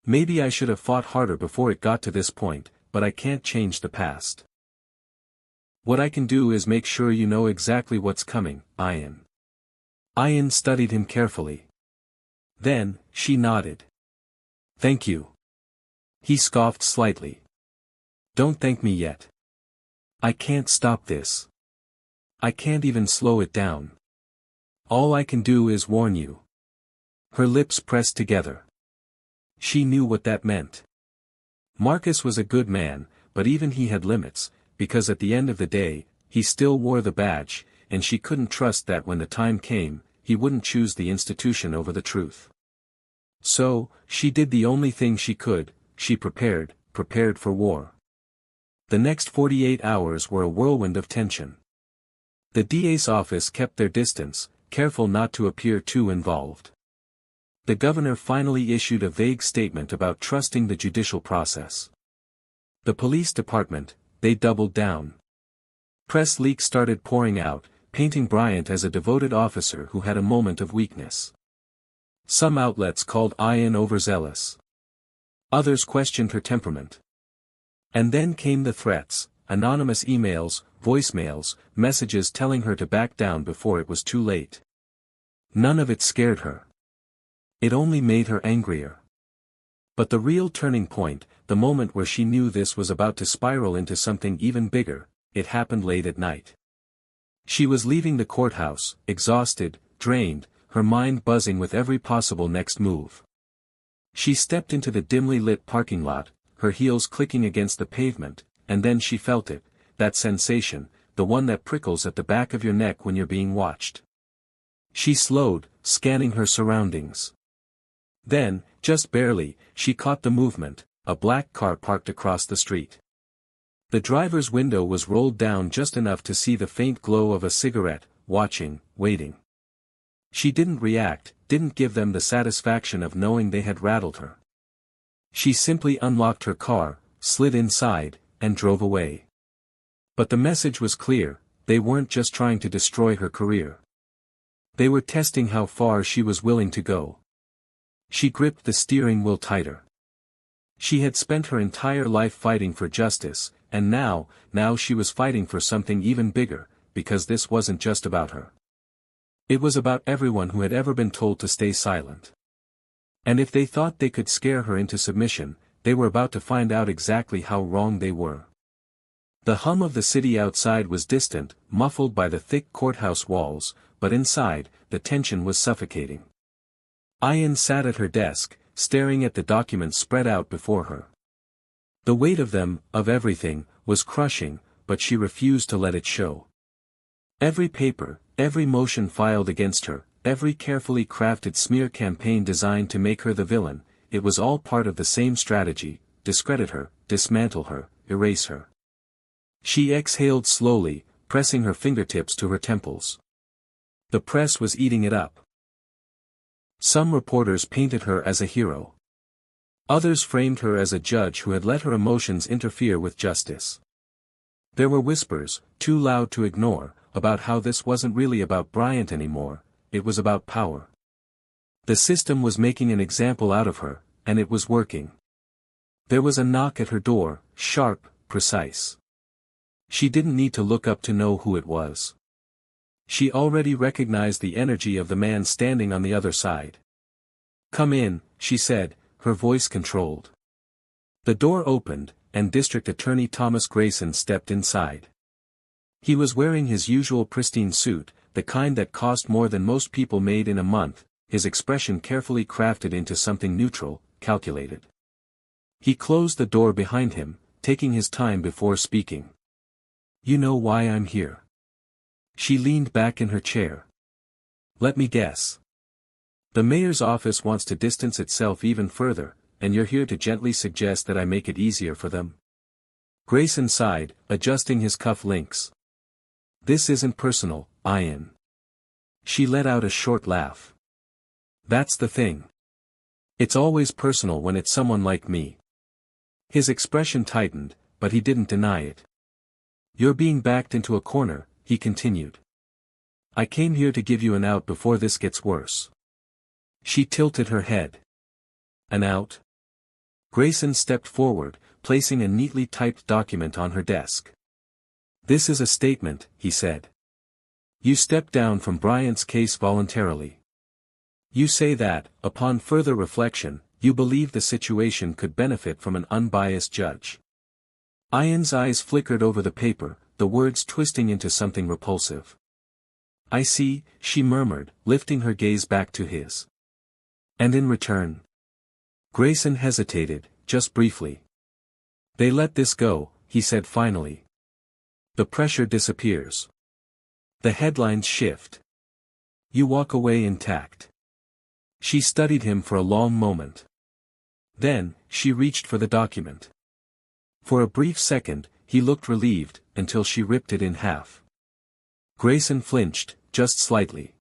Maybe I should have fought harder before it got to this point, but I can't change the past. What I can do is make sure you know exactly what's coming, Ian. Ian studied him carefully. Then, she nodded. Thank you. He scoffed slightly. Don't thank me yet. I can't stop this. I can't even slow it down. All I can do is warn you. Her lips pressed together. She knew what that meant. Marcus was a good man, but even he had limits, because at the end of the day, he still wore the badge, and she couldn't trust that when the time came, he wouldn't choose the institution over the truth. So, she did the only thing she could, she prepared for war. The next 48 hours were a whirlwind of tension. The DA's office kept their distance, careful not to appear too involved. The governor finally issued a vague statement about trusting the judicial process. The police department, they doubled down. Press leaks started pouring out, painting Bryant as a devoted officer who had a moment of weakness. Some outlets called Ian overzealous. Others questioned her temperament. And then came the threats, anonymous emails, voicemails, messages telling her to back down before it was too late. None of it scared her. It only made her angrier. But the real turning point, the moment where she knew this was about to spiral into something even bigger, it happened late at night. She was leaving the courthouse, exhausted, drained, her mind buzzing with every possible next move. She stepped into the dimly lit parking lot, her heels clicking against the pavement, and then she felt it, that sensation, the one that prickles at the back of your neck when you're being watched. She slowed, scanning her surroundings. Then, just barely, she caught the movement, a black car parked across the street. The driver's window was rolled down just enough to see the faint glow of a cigarette, watching, waiting. She didn't react, didn't give them the satisfaction of knowing they had rattled her. She simply unlocked her car, slid inside, and drove away. But the message was clear, they weren't just trying to destroy her career. They were testing how far she was willing to go. She gripped the steering wheel tighter. She had spent her entire life fighting for justice, and now she was fighting for something even bigger, because this wasn't just about her. It was about everyone who had ever been told to stay silent. And if they thought they could scare her into submission, they were about to find out exactly how wrong they were. The hum of the city outside was distant, muffled by the thick courthouse walls, but inside, the tension was suffocating. Ian sat at her desk, staring at the documents spread out before her. The weight of them, of everything, was crushing, but she refused to let it show. Every paper, every motion filed against her, every carefully crafted smear campaign designed to make her the villain, it was all part of the same strategy: discredit her, dismantle her, erase her. She exhaled slowly, pressing her fingertips to her temples. The press was eating it up. Some reporters painted her as a hero. Others framed her as a judge who had let her emotions interfere with justice. There were whispers, too loud to ignore, about how this wasn't really about Bryant anymore, it was about power. The system was making an example out of her, and it was working. There was a knock at her door, sharp, precise. She didn't need to look up to know who it was. She already recognized the energy of the man standing on the other side. "Come in," she said, her voice controlled. The door opened, and District Attorney Thomas Grayson stepped inside. He was wearing his usual pristine suit, the kind that cost more than most people made in a month, his expression carefully crafted into something neutral, calculated. He closed the door behind him, taking his time before speaking. "You know why I'm here." She leaned back in her chair. "Let me guess. The mayor's office wants to distance itself even further, and you're here to gently suggest that I make it easier for them?" Grayson sighed, adjusting his cuff links. "This isn't personal, Ian." She let out a short laugh. "That's the thing. It's always personal when it's someone like me." His expression tightened, but he didn't deny it. "You're being backed into a corner," he continued. "I came here to give you an out before this gets worse." She tilted her head. "An out?" Grayson stepped forward, placing a neatly typed document on her desk. "This is a statement," he said. "You stepped down from Bryant's case voluntarily. You say that, upon further reflection, you believe the situation could benefit from an unbiased judge." Ian's eyes flickered over the paper, the words twisting into something repulsive. "I see," she murmured, lifting her gaze back to his. "And in return?" Grayson hesitated, just briefly. "They let this go," he said finally. "The pressure disappears. The headlines shift. You walk away intact." She studied him for a long moment. Then, she reached for the document. For a brief second, he looked relieved, until she ripped it in half. Grayson flinched, just slightly.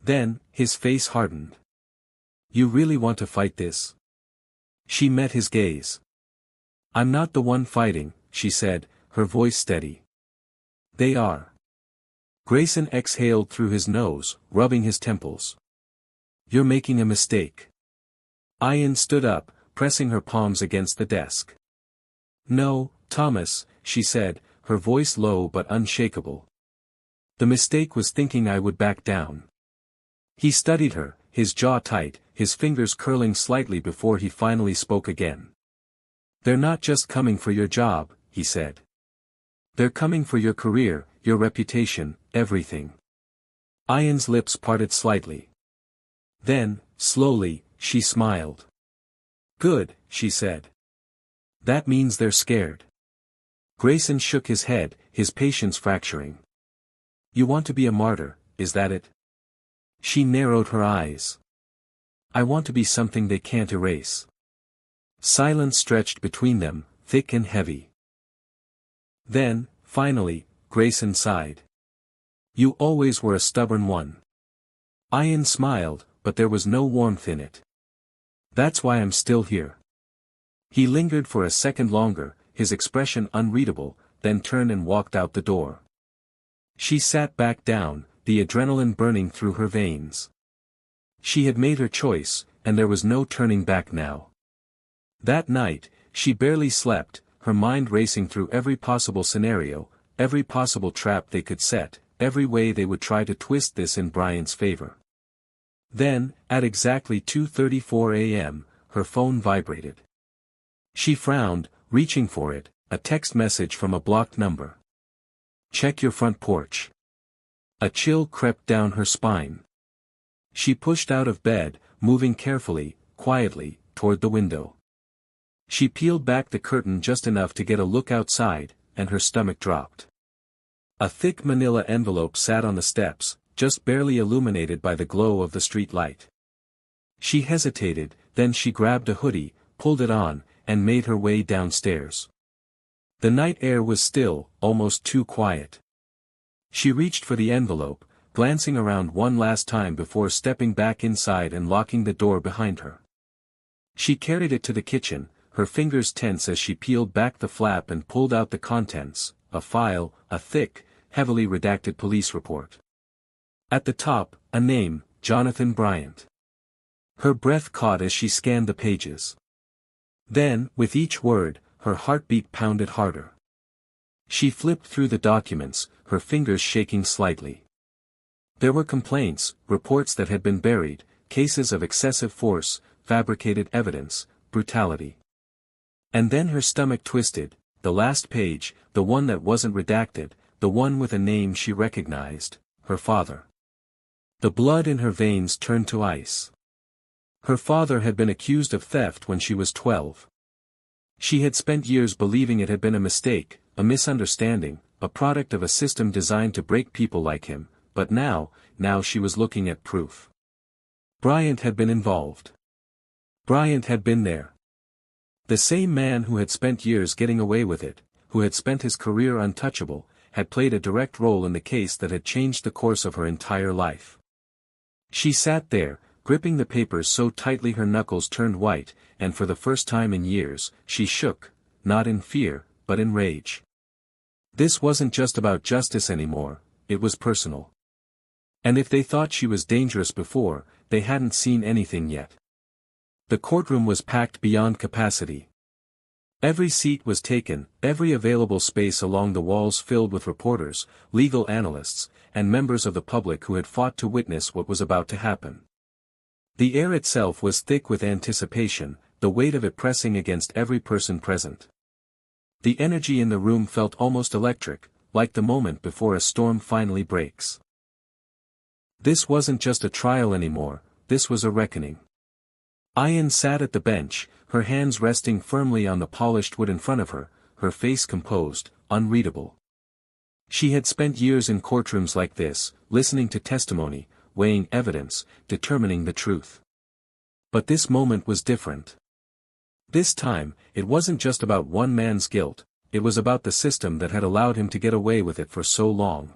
Then, his face hardened. "You really want to fight this?" She met his gaze. "I'm not the one fighting," she said, her voice steady. "They are." Grayson exhaled through his nose, rubbing his temples. "You're making a mistake." Ian stood up, pressing her palms against the desk. "No, Thomas," she said, her voice low but unshakable. "The mistake was thinking I would back down." He studied her, his jaw tight, his fingers curling slightly before he finally spoke again. "They're not just coming for your job," he said. "They're coming for your career, your reputation, everything." Ian's lips parted slightly. Then, slowly, she smiled. "Good," she said. "That means they're scared." Grayson shook his head, his patience fracturing. "You want to be a martyr, is that it?" She narrowed her eyes. "I want to be something they can't erase." Silence stretched between them, thick and heavy. Then, finally, Grayson sighed. "You always were a stubborn one." Ian smiled, but there was no warmth in it. "That's why I'm still here." He lingered for a second longer, his expression unreadable, then turned and walked out the door. She sat back down, the adrenaline burning through her veins. She had made her choice, and there was no turning back now. That night, she barely slept, her mind racing through every possible scenario, every possible trap they could set, every way they would try to twist this in Bryant's favor. Then, at exactly 2:34 a.m., her phone vibrated. She frowned, reaching for it, a text message from a blocked number. "Check your front porch." A chill crept down her spine. She pushed out of bed, moving carefully, quietly, toward the window. She peeled back the curtain just enough to get a look outside, and her stomach dropped. A thick manila envelope sat on the steps, just barely illuminated by the glow of the street light. She hesitated, then she grabbed a hoodie, pulled it on, and made her way downstairs. The night air was still, almost too quiet. She reached for the envelope, glancing around one last time before stepping back inside and locking the door behind her. She carried it to the kitchen, her fingers tense as she peeled back the flap and pulled out the contents, a file, a thick, heavily redacted police report. At the top, a name, Jonathan Bryant. Her breath caught as she scanned the pages. Then, with each word, her heartbeat pounded harder. She flipped through the documents, her fingers shaking slightly. There were complaints, reports that had been buried, cases of excessive force, fabricated evidence, brutality. And then her stomach twisted, the last page, the one that wasn't redacted, the one with a name she recognized, her father. The blood in her veins turned to ice. Her father had been accused of theft when she was 12. She had spent years believing it had been a mistake, a misunderstanding, a product of a system designed to break people like him, but now she was looking at proof. Bryant had been involved. Bryant had been there. The same man who had spent years getting away with it, who had spent his career untouchable, had played a direct role in the case that had changed the course of her entire life. She sat there, gripping the papers so tightly her knuckles turned white, and for the first time in years, she shook, not in fear, but in rage. This wasn't just about justice anymore, it was personal. And if they thought she was dangerous before, they hadn't seen anything yet. The courtroom was packed beyond capacity. Every seat was taken, every available space along the walls filled with reporters, legal analysts, and members of the public who had fought to witness what was about to happen. The air itself was thick with anticipation, the weight of it pressing against every person present. The energy in the room felt almost electric, like the moment before a storm finally breaks. This wasn't just a trial anymore, this was a reckoning. Ayan sat at the bench, her hands resting firmly on the polished wood in front of her, her face composed, unreadable. She had spent years in courtrooms like this, listening to testimony, weighing evidence, determining the truth. But this moment was different. This time, it wasn't just about one man's guilt, it was about the system that had allowed him to get away with it for so long.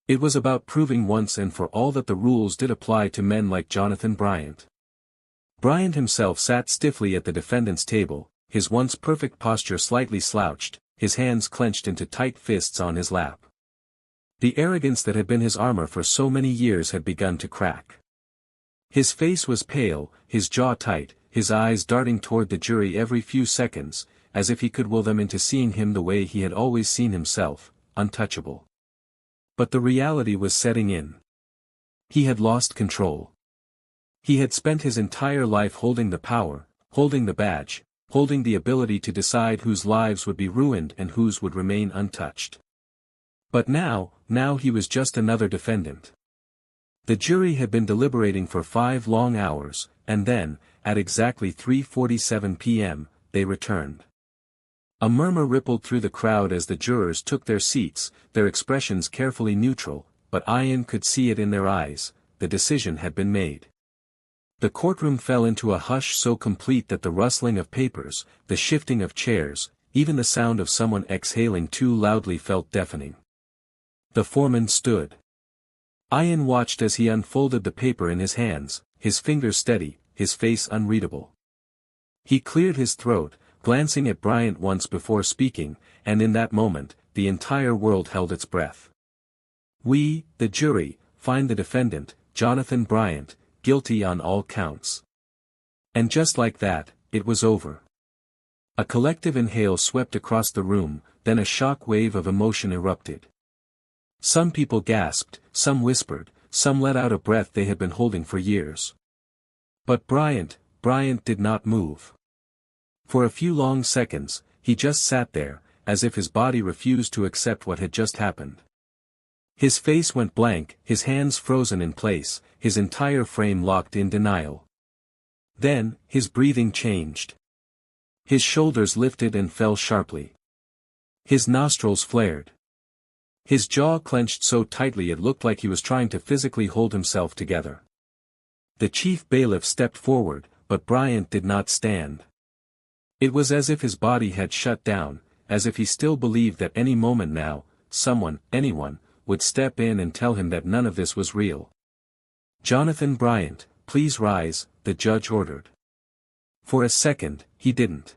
It was about proving once and for all that the rules did apply to men like Jonathan Bryant. Bryant himself sat stiffly at the defendant's table, his once perfect posture slightly slouched, his hands clenched into tight fists on his lap. The arrogance that had been his armor for so many years had begun to crack. His face was pale, his jaw tight, his eyes darting toward the jury every few seconds, as if he could will them into seeing him the way he had always seen himself, untouchable. But the reality was setting in. He had lost control. He had spent his entire life holding the power, holding the badge, holding the ability to decide whose lives would be ruined and whose would remain untouched. But now he was just another defendant. The jury had been deliberating for 5 long hours, and then, at exactly 3:47 p.m., they returned. A murmur rippled through the crowd as the jurors took their seats, their expressions carefully neutral, but Ayan could see it in their eyes, the decision had been made. The courtroom fell into a hush so complete that the rustling of papers, the shifting of chairs, even the sound of someone exhaling too loudly felt deafening. The foreman stood. Ayan watched as he unfolded the paper in his hands, his fingers steady, his face unreadable. He cleared his throat, glancing at Bryant once before speaking, and in that moment, the entire world held its breath. "We, the jury, find the defendant, Jonathan Bryant, guilty on all counts." And just like that, it was over. A collective inhale swept across the room, then a shock wave of emotion erupted. Some people gasped, some whispered, some let out a breath they had been holding for years. But Bryant did not move. For a few long seconds, he just sat there, as if his body refused to accept what had just happened. His face went blank, his hands frozen in place, his entire frame locked in denial. Then, his breathing changed. His shoulders lifted and fell sharply. His nostrils flared. His jaw clenched so tightly it looked like he was trying to physically hold himself together. The chief bailiff stepped forward, but Bryant did not stand. It was as if his body had shut down, as if he still believed that any moment now, someone, anyone, would step in and tell him that none of this was real. "Jonathan Bryant, please rise," the judge ordered. For a second, he didn't.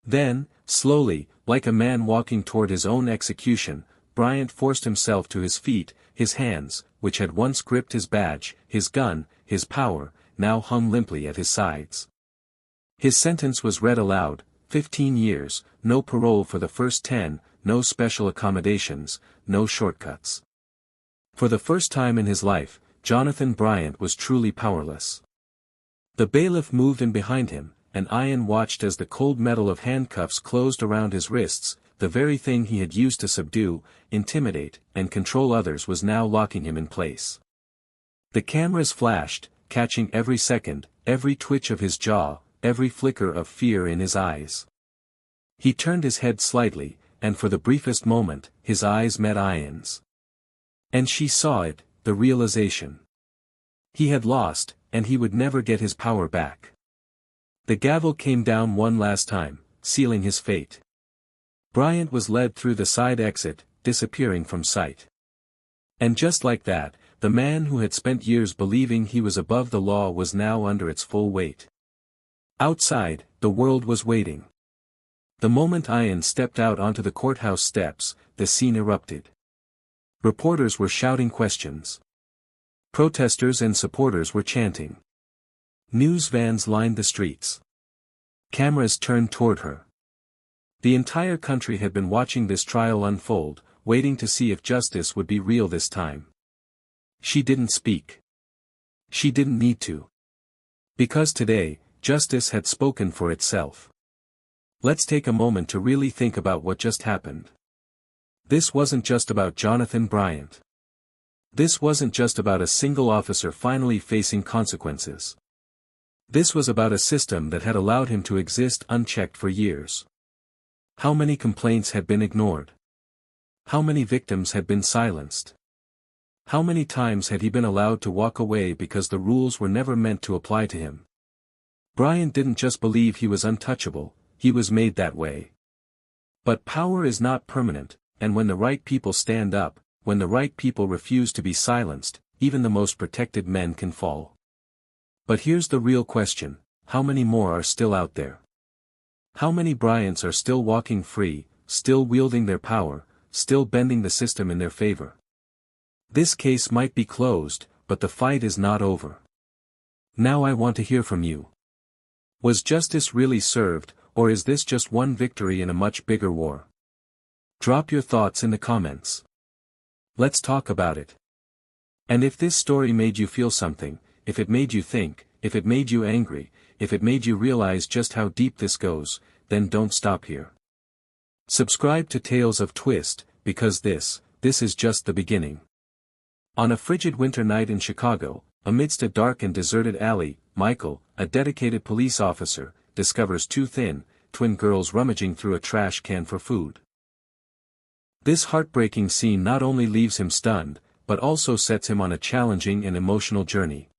Then, slowly, like a man walking toward his own execution, Bryant forced himself to his feet. His hands, which had once gripped his badge, his gun, his power, now hung limply at his sides. His sentence was read aloud: 15 years, no parole for the first 10, no special accommodations, no shortcuts. For the first time in his life, Jonathan Bryant was truly powerless. The bailiff moved in behind him, and Ian watched as the cold metal of handcuffs closed around his wrists. The very thing he had used to subdue, intimidate, and control others was now locking him in place. The cameras flashed, catching every second, every twitch of his jaw, every flicker of fear in his eyes. He turned his head slightly, and for the briefest moment, his eyes met Ian's. And she saw it, the realization. He had lost, and he would never get his power back. The gavel came down one last time, sealing his fate. Bryant was led through the side exit, disappearing from sight. And just like that, the man who had spent years believing he was above the law was now under its full weight. Outside, the world was waiting. The moment Ian stepped out onto the courthouse steps, the scene erupted. Reporters were shouting questions. Protesters and supporters were chanting. News vans lined the streets. Cameras turned toward her. The entire country had been watching this trial unfold, waiting to see if justice would be real this time. She didn't speak. She didn't need to. Because today, justice had spoken for itself. Let's take a moment to really think about what just happened. This wasn't just about Jonathan Bryant. This wasn't just about a single officer finally facing consequences. This was about a system that had allowed him to exist unchecked for years. How many complaints had been ignored? How many victims had been silenced? How many times had he been allowed to walk away because the rules were never meant to apply to him? Bryant didn't just believe he was untouchable, he was made that way. But power is not permanent, and when the right people stand up, when the right people refuse to be silenced, even the most protected men can fall. But here's the real question: how many more are still out there? How many Bryants are still walking free, still wielding their power, still bending the system in their favor? This case might be closed, but the fight is not over. Now I want to hear from you. Was justice really served, or is this just one victory in a much bigger war? Drop your thoughts in the comments. Let's talk about it. And if this story made you feel something, if it made you think, if it made you angry, if it made you realize just how deep this goes, then don't stop here. Subscribe to Tales of Twist, because this is just the beginning. On a frigid winter night in Chicago, amidst a dark and deserted alley, Michael, a dedicated police officer, discovers two twin girls rummaging through a trash can for food. This heartbreaking scene not only leaves him stunned, but also sets him on a challenging and emotional journey.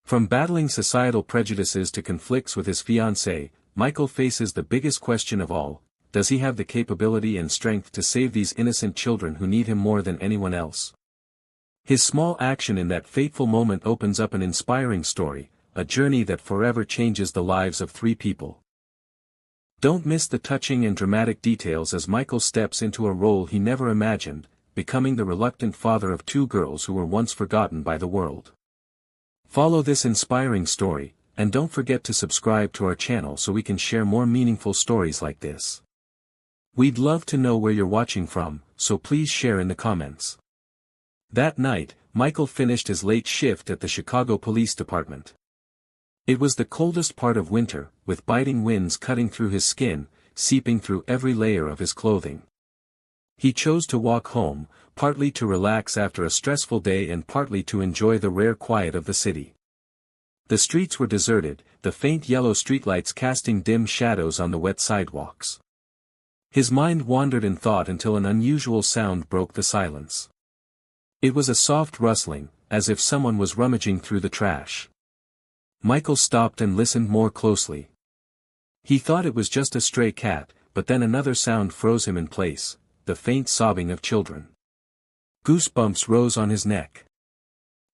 From battling societal prejudices to conflicts with his fiancée, Michael faces the biggest question of all: does he have the capability and strength to save these innocent children who need him more than anyone else? His small action in that fateful moment opens up an inspiring story, a journey that forever changes the lives of 3 people. Don't miss the touching and dramatic details as Michael steps into a role he never imagined, becoming the reluctant father of 2 girls who were once forgotten by the world. Follow this inspiring story, and don't forget to subscribe to our channel so we can share more meaningful stories like this. We'd love to know where you're watching from, so please share in the comments. That night, Michael finished his late shift at the Chicago Police Department. It was the coldest part of winter, with biting winds cutting through his skin, seeping through every layer of his clothing. He chose to walk home, partly to relax after a stressful day and partly to enjoy the rare quiet of the city. The streets were deserted, the faint yellow streetlights casting dim shadows on the wet sidewalks. His mind wandered in thought until an unusual sound broke the silence. It was a soft rustling, as if someone was rummaging through the trash. Michael stopped and listened more closely. He thought it was just a stray cat, but then another sound froze him in place, the faint sobbing of children. Goosebumps rose on his neck.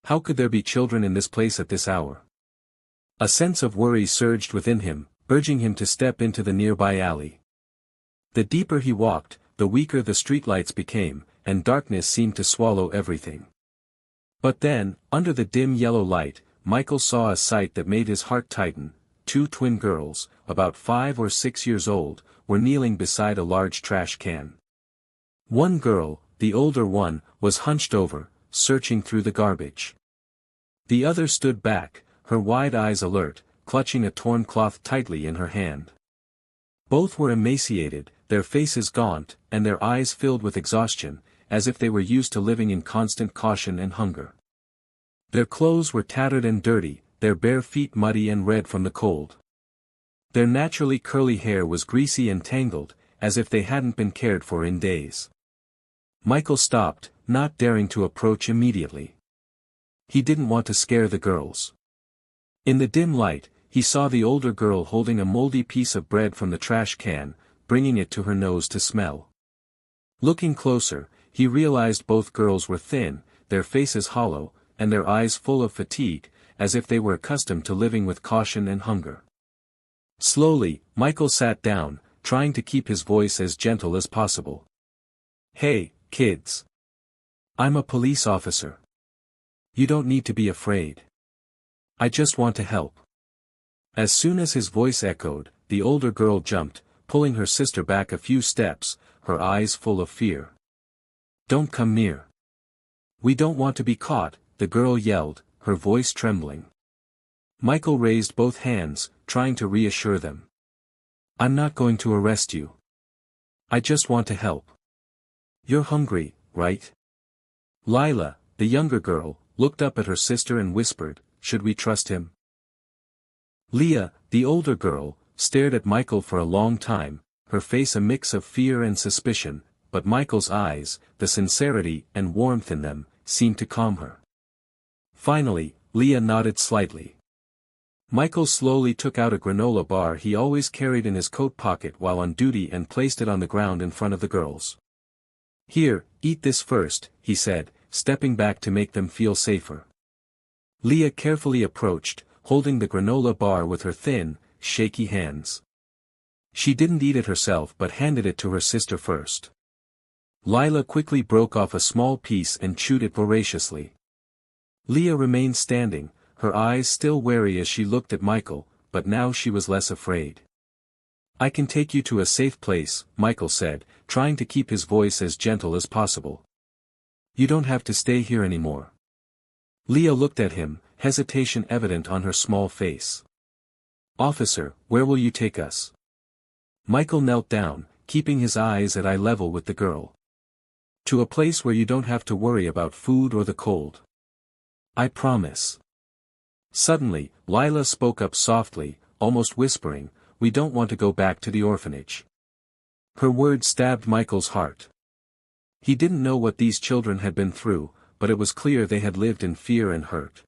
How could there be children in this place at this hour? A sense of worry surged within him, urging him to step into the nearby alley. The deeper he walked, the weaker the streetlights became, and darkness seemed to swallow everything. But then, under the dim yellow light, Michael saw a sight that made his heart tighten. 2 twin girls, about 5 or 6 years old, were kneeling beside a large trash can. One girl, the older one, was hunched over, searching through the garbage. The other stood back, her wide eyes alert, clutching a torn cloth tightly in her hand. Both were emaciated, their faces gaunt, and their eyes filled with exhaustion, as if they were used to living in constant caution and hunger. Their clothes were tattered and dirty, their bare feet muddy and red from the cold. Their naturally curly hair was greasy and tangled, as if they hadn't been cared for in days. Michael stopped, not daring to approach immediately. He didn't want to scare the girls. In the dim light, he saw the older girl holding a moldy piece of bread from the trash can, bringing it to her nose to smell. Looking closer, he realized both girls were thin, their faces hollow, and their eyes full of fatigue, as if they were accustomed to living with caution and hunger. Slowly, Michael sat down, trying to keep his voice as gentle as possible. "Hey, kids. I'm a police officer. You don't need to be afraid. I just want to help." As soon as his voice echoed, the older girl jumped, pulling her sister back a few steps, her eyes full of fear. "Don't come near. We don't want to be caught," the girl yelled, her voice trembling. Michael raised both hands, trying to reassure them. "I'm not going to arrest you. I just want to help. You're hungry, right?" Lila, the younger girl, looked up at her sister and whispered, "Should we trust him?" Leah, the older girl, stared at Michael for a long time, her face a mix of fear and suspicion, but Michael's eyes, the sincerity and warmth in them, seemed to calm her. Finally, Leah nodded slightly. Michael slowly took out a granola bar he always carried in his coat pocket while on duty and placed it on the ground in front of the girls. "Here, eat this first," he said, stepping back to make them feel safer. Leah carefully approached, holding the granola bar with her thin, shaky hands. She didn't eat it herself but handed it to her sister first. Lila quickly broke off a small piece and chewed it voraciously. Leah remained standing, her eyes still wary as she looked at Michael, but now she was less afraid. "I can take you to a safe place," Michael said, trying to keep his voice as gentle as possible. "You don't have to stay here anymore." Leah looked at him, hesitation evident on her small face. "Officer, where will you take us?" Michael knelt down, keeping his eyes at eye level with the girl. "To a place where you don't have to worry about food or the cold. I promise." Suddenly, Lila spoke up softly, almost whispering, "We don't want to go back to the orphanage." Her words stabbed Michael's heart. He didn't know what these children had been through, but it was clear they had lived in fear and hurt.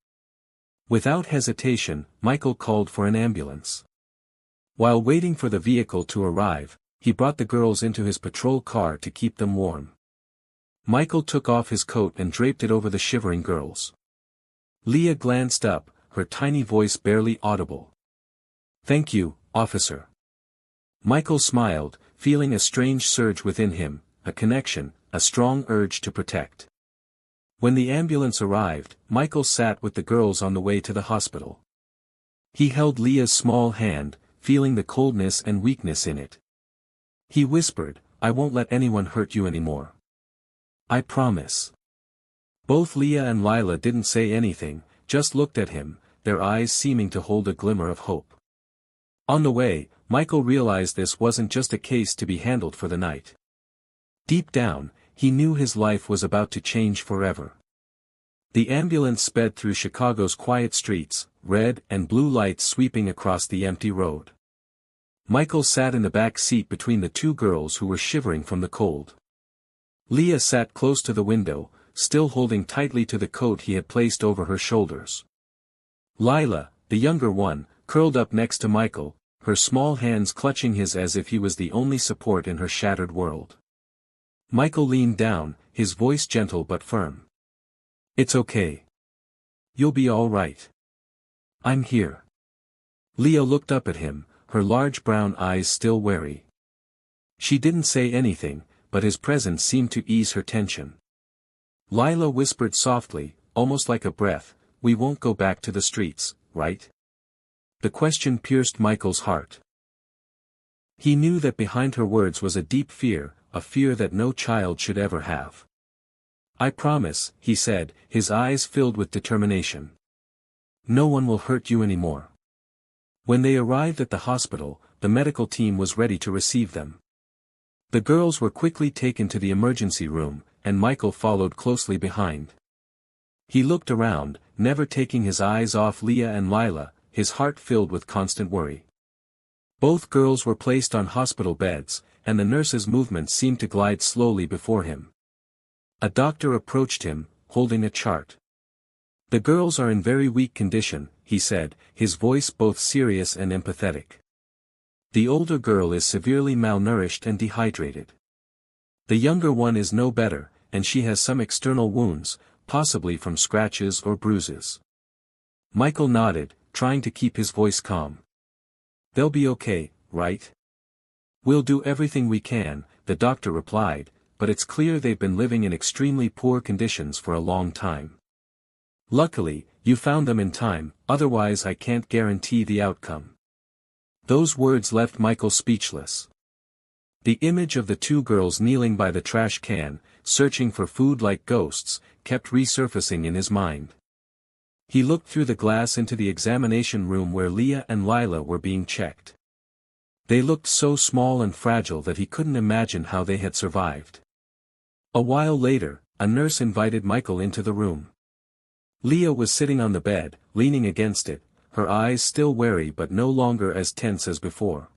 Without hesitation, Michael called for an ambulance. While waiting for the vehicle to arrive, he brought the girls into his patrol car to keep them warm. Michael took off his coat and draped it over the shivering girls. Leah glanced up, her tiny voice barely audible. "Thank you, officer." Michael smiled, feeling a strange surge within him, a connection, a strong urge to protect. When the ambulance arrived, Michael sat with the girls on the way to the hospital. He held Leah's small hand, feeling the coldness and weakness in it. He whispered, "I won't let anyone hurt you anymore. I promise." Both Leah and Lila didn't say anything, just looked at him, their eyes seeming to hold a glimmer of hope. On the way, Michael realized this wasn't just a case to be handled for the night. Deep down, he knew his life was about to change forever. The ambulance sped through Chicago's quiet streets, red and blue lights sweeping across the empty road. Michael sat in the back seat between the two girls who were shivering from the cold. Leah sat close to the window, still holding tightly to the coat he had placed over her shoulders. Lila, the younger one, curled up next to Michael, her small hands clutching his as if he was the only support in her shattered world. Michael leaned down, his voice gentle but firm. "It's okay. You'll be all right. I'm here." Leah looked up at him, her large brown eyes still wary. She didn't say anything, but his presence seemed to ease her tension. Lila whispered softly, almost like a breath, "We won't go back to the streets, right?" The question pierced Michael's heart. He knew that behind her words was a deep fear, a fear that no child should ever have. "I promise," he said, his eyes filled with determination. "No one will hurt you anymore." When they arrived at the hospital, the medical team was ready to receive them. The girls were quickly taken to the emergency room, and Michael followed closely behind. He looked around, never taking his eyes off Leah and Lila, his heart filled with constant worry. Both girls were placed on hospital beds, and the nurse's movements seemed to glide slowly before him. A doctor approached him, holding a chart. "The girls are in very weak condition," he said, his voice both serious and empathetic. "The older girl is severely malnourished and dehydrated. The younger one is no better, and she has some external wounds, possibly from scratches or bruises." Michael nodded, trying to keep his voice calm. "They'll be okay, right?" "We'll do everything we can," the doctor replied, "but it's clear they've been living in extremely poor conditions for a long time. Luckily, you found them in time, otherwise I can't guarantee the outcome." Those words left Michael speechless. The image of the two girls kneeling by the trash can, searching for food like ghosts, kept resurfacing in his mind. He looked through the glass into the examination room where Leah and Lila were being checked. They looked so small and fragile that he couldn't imagine how they had survived. A while later, a nurse invited Michael into the room. Leah was sitting on the bed, leaning against it, her eyes still wary but no longer as tense as before.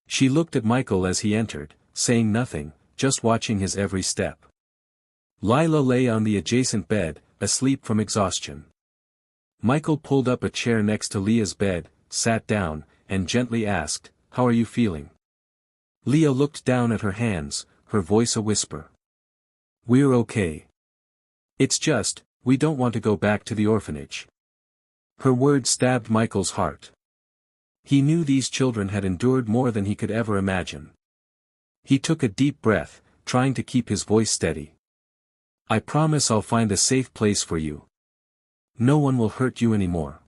She looked at Michael as he entered, saying nothing, just watching his every step. Lila lay on the adjacent bed, asleep from exhaustion. Michael pulled up a chair next to Leah's bed, sat down, and gently asked, "How are you feeling?" Leah looked down at her hands, her voice a whisper. "We're okay. It's just, we don't want to go back to the orphanage." Her words stabbed Michael's heart. He knew these children had endured more than he could ever imagine. He took a deep breath, trying to keep his voice steady. "I promise I'll find a safe place for you. No one will hurt you anymore."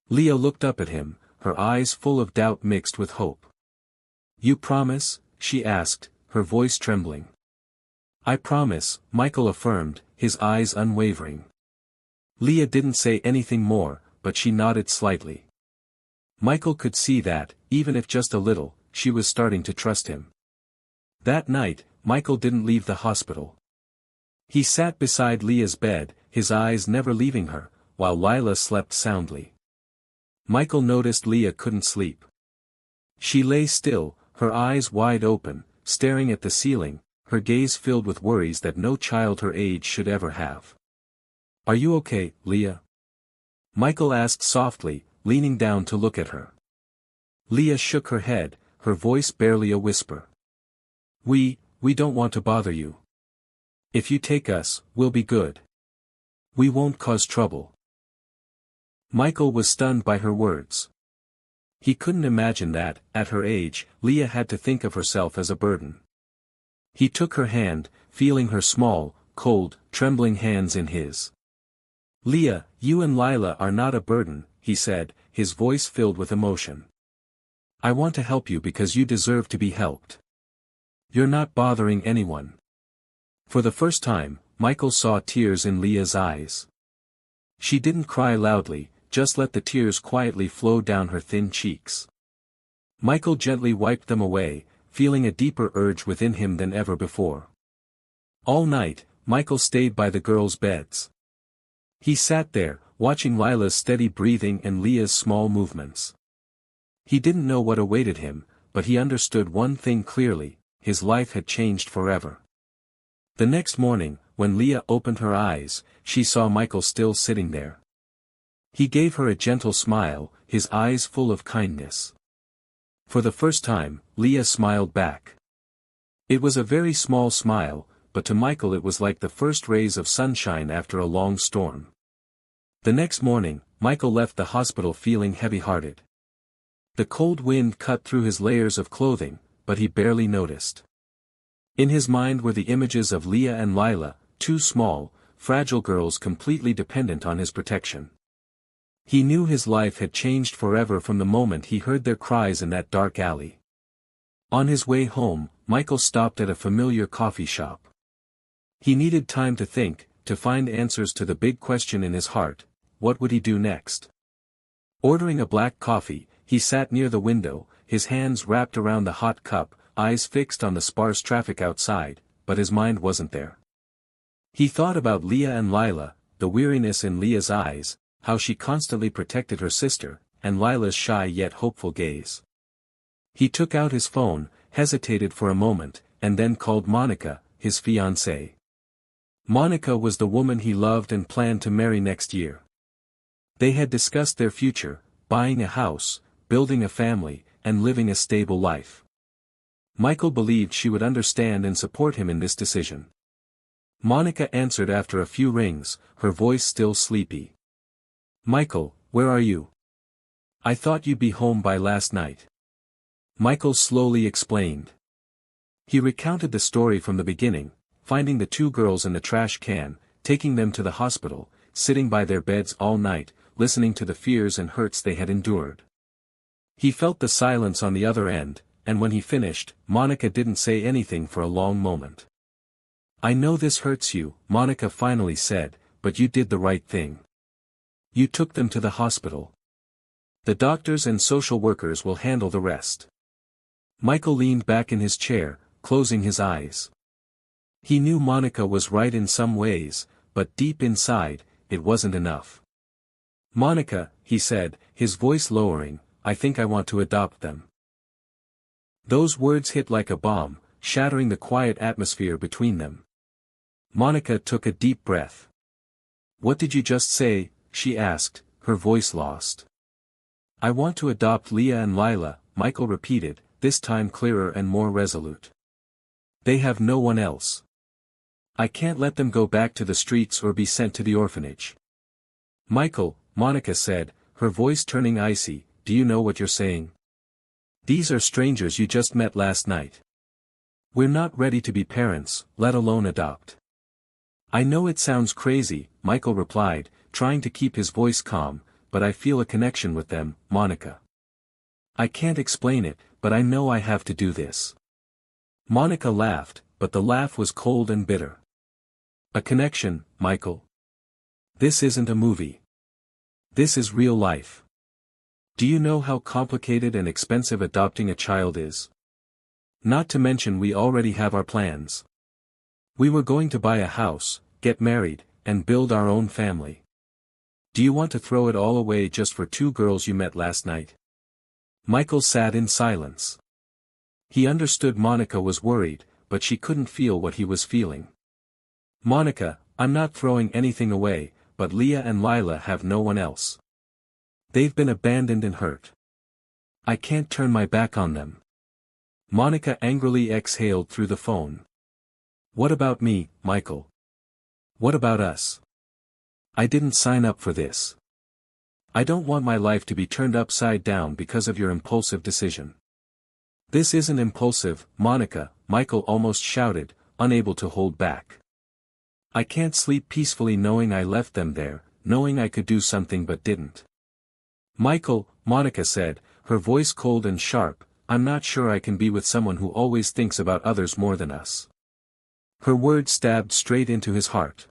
Leah looked up at him, her eyes full of doubt mixed with hope. "You promise?" she asked, her voice trembling. "I promise," Michael affirmed, his eyes unwavering. Leah didn't say anything more, but she nodded slightly. Michael could see that, even if just a little, she was starting to trust him. That night, Michael didn't leave the hospital. He sat beside Leah's bed, his eyes never leaving her, while Lila slept soundly. Michael noticed Leah couldn't sleep. She lay still, her eyes wide open, staring at the ceiling, her gaze filled with worries that no child her age should ever have. "Are you okay, Leah?" Michael asked softly, leaning down to look at her. Leah shook her head, her voice barely a whisper. We don't want to bother you. If you take us, we'll be good. We won't cause trouble." Michael was stunned by her words. He couldn't imagine that, at her age, Leah had to think of herself as a burden. He took her hand, feeling her small, cold, trembling hands in his. "Leah, you and Lila are not a burden," he said, his voice filled with emotion. "I want to help you because you deserve to be helped. You're not bothering anyone." For the first time, Michael saw tears in Leah's eyes. She didn't cry loudly, just let the tears quietly flow down her thin cheeks. Michael gently wiped them away, feeling a deeper urge within him than ever before. All night, Michael stayed by the girls' beds. He sat there, watching Lila's steady breathing and Leah's small movements. He didn't know what awaited him, but he understood one thing clearly: his life had changed forever. The next morning, when Leah opened her eyes, she saw Michael still sitting there. He gave her a gentle smile, his eyes full of kindness. For the first time, Leah smiled back. It was a very small smile, but to Michael it was like the first rays of sunshine after a long storm. The next morning, Michael left the hospital feeling heavy-hearted. The cold wind cut through his layers of clothing, but he barely noticed. In his mind were the images of Leah and Lila, two small, fragile girls completely dependent on his protection. He knew his life had changed forever from the moment he heard their cries in that dark alley. On his way home, Michael stopped at a familiar coffee shop. He needed time to think, to find answers to the big question in his heart: what would he do next? Ordering a black coffee, he sat near the window, his hands wrapped around the hot cup, eyes fixed on the sparse traffic outside, but his mind wasn't there. He thought about Leah and Lila, the weariness in Leah's eyes, how she constantly protected her sister, and Lila's shy yet hopeful gaze. He took out his phone, hesitated for a moment, and then called Monica, his fiancée. Monica was the woman he loved and planned to marry next year. They had discussed their future, buying a house, building a family, and living a stable life. Michael believed she would understand and support him in this decision. Monica answered after a few rings, her voice still sleepy. "Michael, where are you? I thought you'd be home by last night." Michael slowly explained. He recounted the story from the beginning, finding the two girls in the trash can, taking them to the hospital, sitting by their beds all night, listening to the fears and hurts they had endured. He felt the silence on the other end, and when he finished, Monica didn't say anything for a long moment. "I know this hurts you," Monica finally said, "but you did the right thing. You took them to the hospital. The doctors and social workers will handle the rest." Michael leaned back in his chair, closing his eyes. He knew Monica was right in some ways, but deep inside, it wasn't enough. "Monica," he said, his voice lowering, "I think I want to adopt them." Those words hit like a bomb, shattering the quiet atmosphere between them. Monica took a deep breath. "What did you just say?" she asked, her voice lost. "I want to adopt Leah and Lila," Michael repeated, this time clearer and more resolute. "They have no one else. I can't let them go back to the streets or be sent to the orphanage." "Michael," Monica said, her voice turning icy, "do you know what you're saying? These are strangers you just met last night. We're not ready to be parents, let alone adopt." "I know it sounds crazy," Michael replied, trying to keep his voice calm, "but I feel a connection with them, Monica. I can't explain it, but I know I have to do this." Monica laughed, but the laugh was cold and bitter. "A connection, Michael? This isn't a movie. This is real life. Do you know how complicated and expensive adopting a child is? Not to mention we already have our plans. We were going to buy a house, get married, and build our own family. Do you want to throw it all away just for two girls you met last night?" Michael sat in silence. He understood Monica was worried, but she couldn't feel what he was feeling. "Monica, I'm not throwing anything away, but Leah and Lila have no one else. They've been abandoned and hurt. I can't turn my back on them." Monica angrily exhaled through the phone. "What about me, Michael? What about us? I didn't sign up for this. I don't want my life to be turned upside down because of your impulsive decision." "This isn't impulsive, Monica," Michael almost shouted, unable to hold back. "I can't sleep peacefully knowing I left them there, knowing I could do something but didn't." "Michael," Monica said, her voice cold and sharp, "I'm not sure I can be with someone who always thinks about others more than us." Her words stabbed straight into his heart.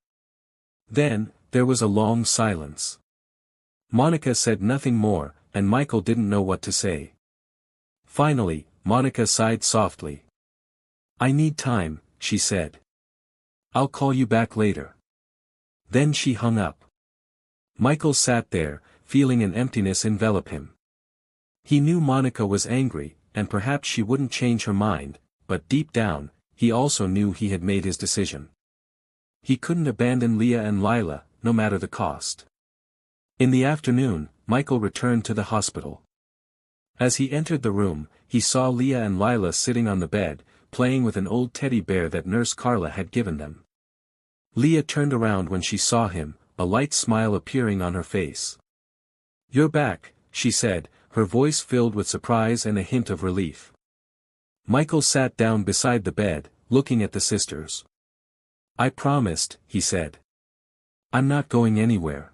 Then, there was a long silence. Monica said nothing more, and Michael didn't know what to say. Finally, Monica sighed softly. "I need time," she said. "I'll call you back later." Then she hung up. Michael sat there, feeling an emptiness envelop him. He knew Monica was angry, and perhaps she wouldn't change her mind, but deep down, he also knew he had made his decision. He couldn't abandon Leah and Lila, no matter the cost. In the afternoon, Michael returned to the hospital. As he entered the room, he saw Leah and Lila sitting on the bed, playing with an old teddy bear that Nurse Carla had given them. Leah turned around when she saw him, a light smile appearing on her face. "You're back," she said, her voice filled with surprise and a hint of relief. Michael sat down beside the bed, looking at the sisters. "I promised," he said. "I'm not going anywhere."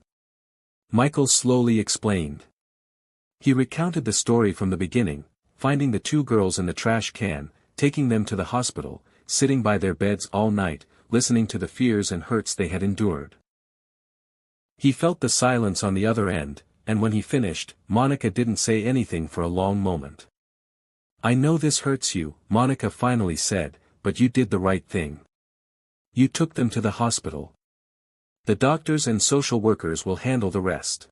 Michael slowly explained. He recounted the story from the beginning, finding the two girls in the trash can, taking them to the hospital, sitting by their beds all night, listening to the fears and hurts they had endured. He felt the silence on the other end, and when he finished, Monica didn't say anything for a long moment. "I know this hurts you," Monica finally said, "but you did the right thing. You took them to the hospital. The doctors and social workers will handle the rest."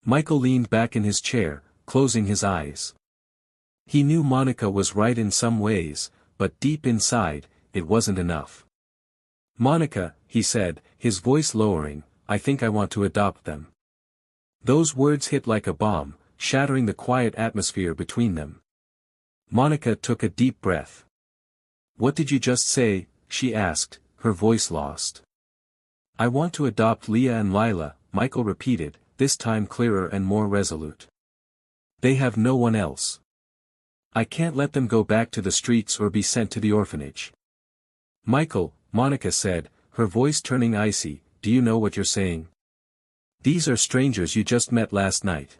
Michael leaned back in his chair, closing his eyes. He knew Monica was right in some ways, but deep inside, it wasn't enough. "Monica," he said, his voice lowering, "I think I want to adopt them." Those words hit like a bomb, shattering the quiet atmosphere between them. Monica took a deep breath. "What did you just say?" she asked, her voice lost. "I want to adopt Leah and Lila," Michael repeated, this time clearer and more resolute. "They have no one else. I can't let them go back to the streets or be sent to the orphanage." "Michael," Monica said, her voice turning icy, "do you know what you're saying? These are strangers you just met last night.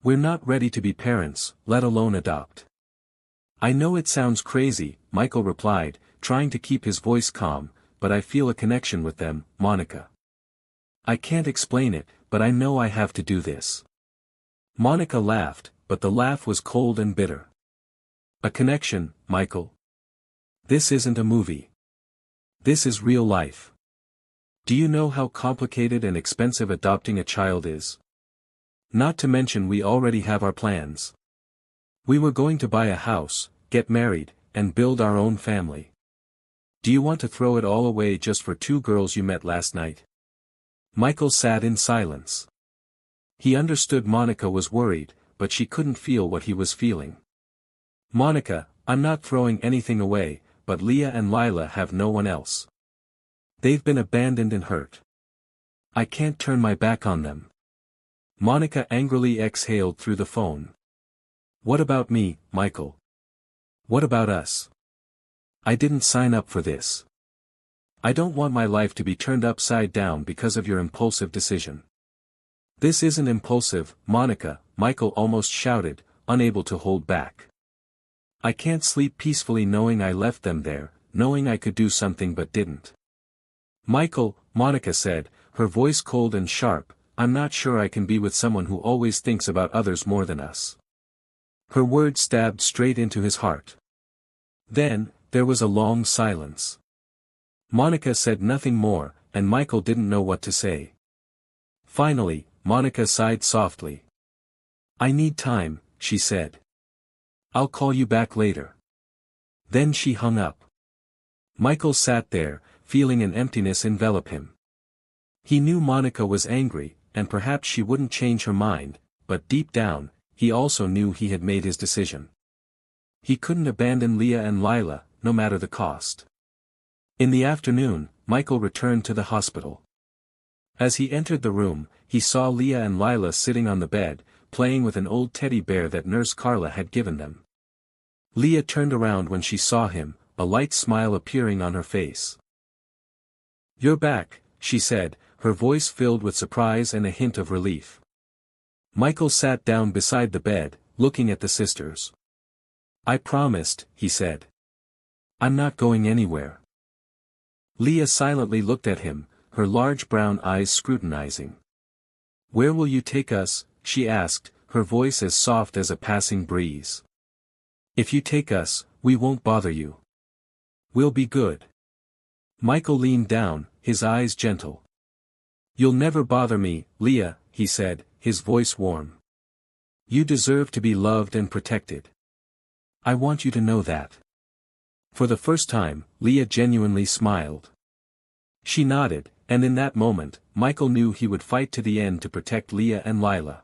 We're not ready to be parents, let alone adopt." "I know it sounds crazy," Michael replied, trying to keep his voice calm, "but I feel a connection with them, Monica. I can't explain it, but I know I have to do this." Monica laughed, but the laugh was cold and bitter. "A connection, Michael? This isn't a movie. This is real life. Do you know how complicated and expensive adopting a child is? Not to mention we already have our plans. We were going to buy a house, get married, and build our own family. Do you want to throw it all away just for two girls you met last night?" Michael sat in silence. He understood Monica was worried, but she couldn't feel what he was feeling. "Monica, I'm not throwing anything away, but Leah and Lila have no one else. They've been abandoned and hurt. I can't turn my back on them." Monica angrily exhaled through the phone. "What about me, Michael? What about us? I didn't sign up for this. I don't want my life to be turned upside down because of your impulsive decision." "This isn't impulsive, Monica," Michael almost shouted, unable to hold back. "I can't sleep peacefully knowing I left them there, knowing I could do something but didn't." "Michael," Monica said, her voice cold and sharp, "I'm not sure I can be with someone who always thinks about others more than us." Her words stabbed straight into his heart. Then, there was a long silence. Monica said nothing more, and Michael didn't know what to say. Finally, Monica sighed softly. "I need time," she said. "I'll call you back later." Then she hung up. Michael sat there, feeling an emptiness envelop him. He knew Monica was angry, and perhaps she wouldn't change her mind, but deep down, he also knew he had made his decision. He couldn't abandon Leah and Lila, no matter the cost. In the afternoon, Michael returned to the hospital. As he entered the room, he saw Leah and Lila sitting on the bed, playing with an old teddy bear that Nurse Carla had given them. Leah turned around when she saw him, a light smile appearing on her face. "You're back," she said, her voice filled with surprise and a hint of relief. Michael sat down beside the bed, looking at the sisters. "I promised," he said. "I'm not going anywhere." Leah silently looked at him, her large brown eyes scrutinizing. "Where will you take us?" she asked, her voice as soft as a passing breeze. "If you take us, we won't bother you. We'll be good." Michael leaned down, his eyes gentle. "You'll never bother me, Leah," he said, his voice warm. "You deserve to be loved and protected. I want you to know that." For the first time, Leah genuinely smiled. She nodded, and in that moment, Michael knew he would fight to the end to protect Leah and Lila.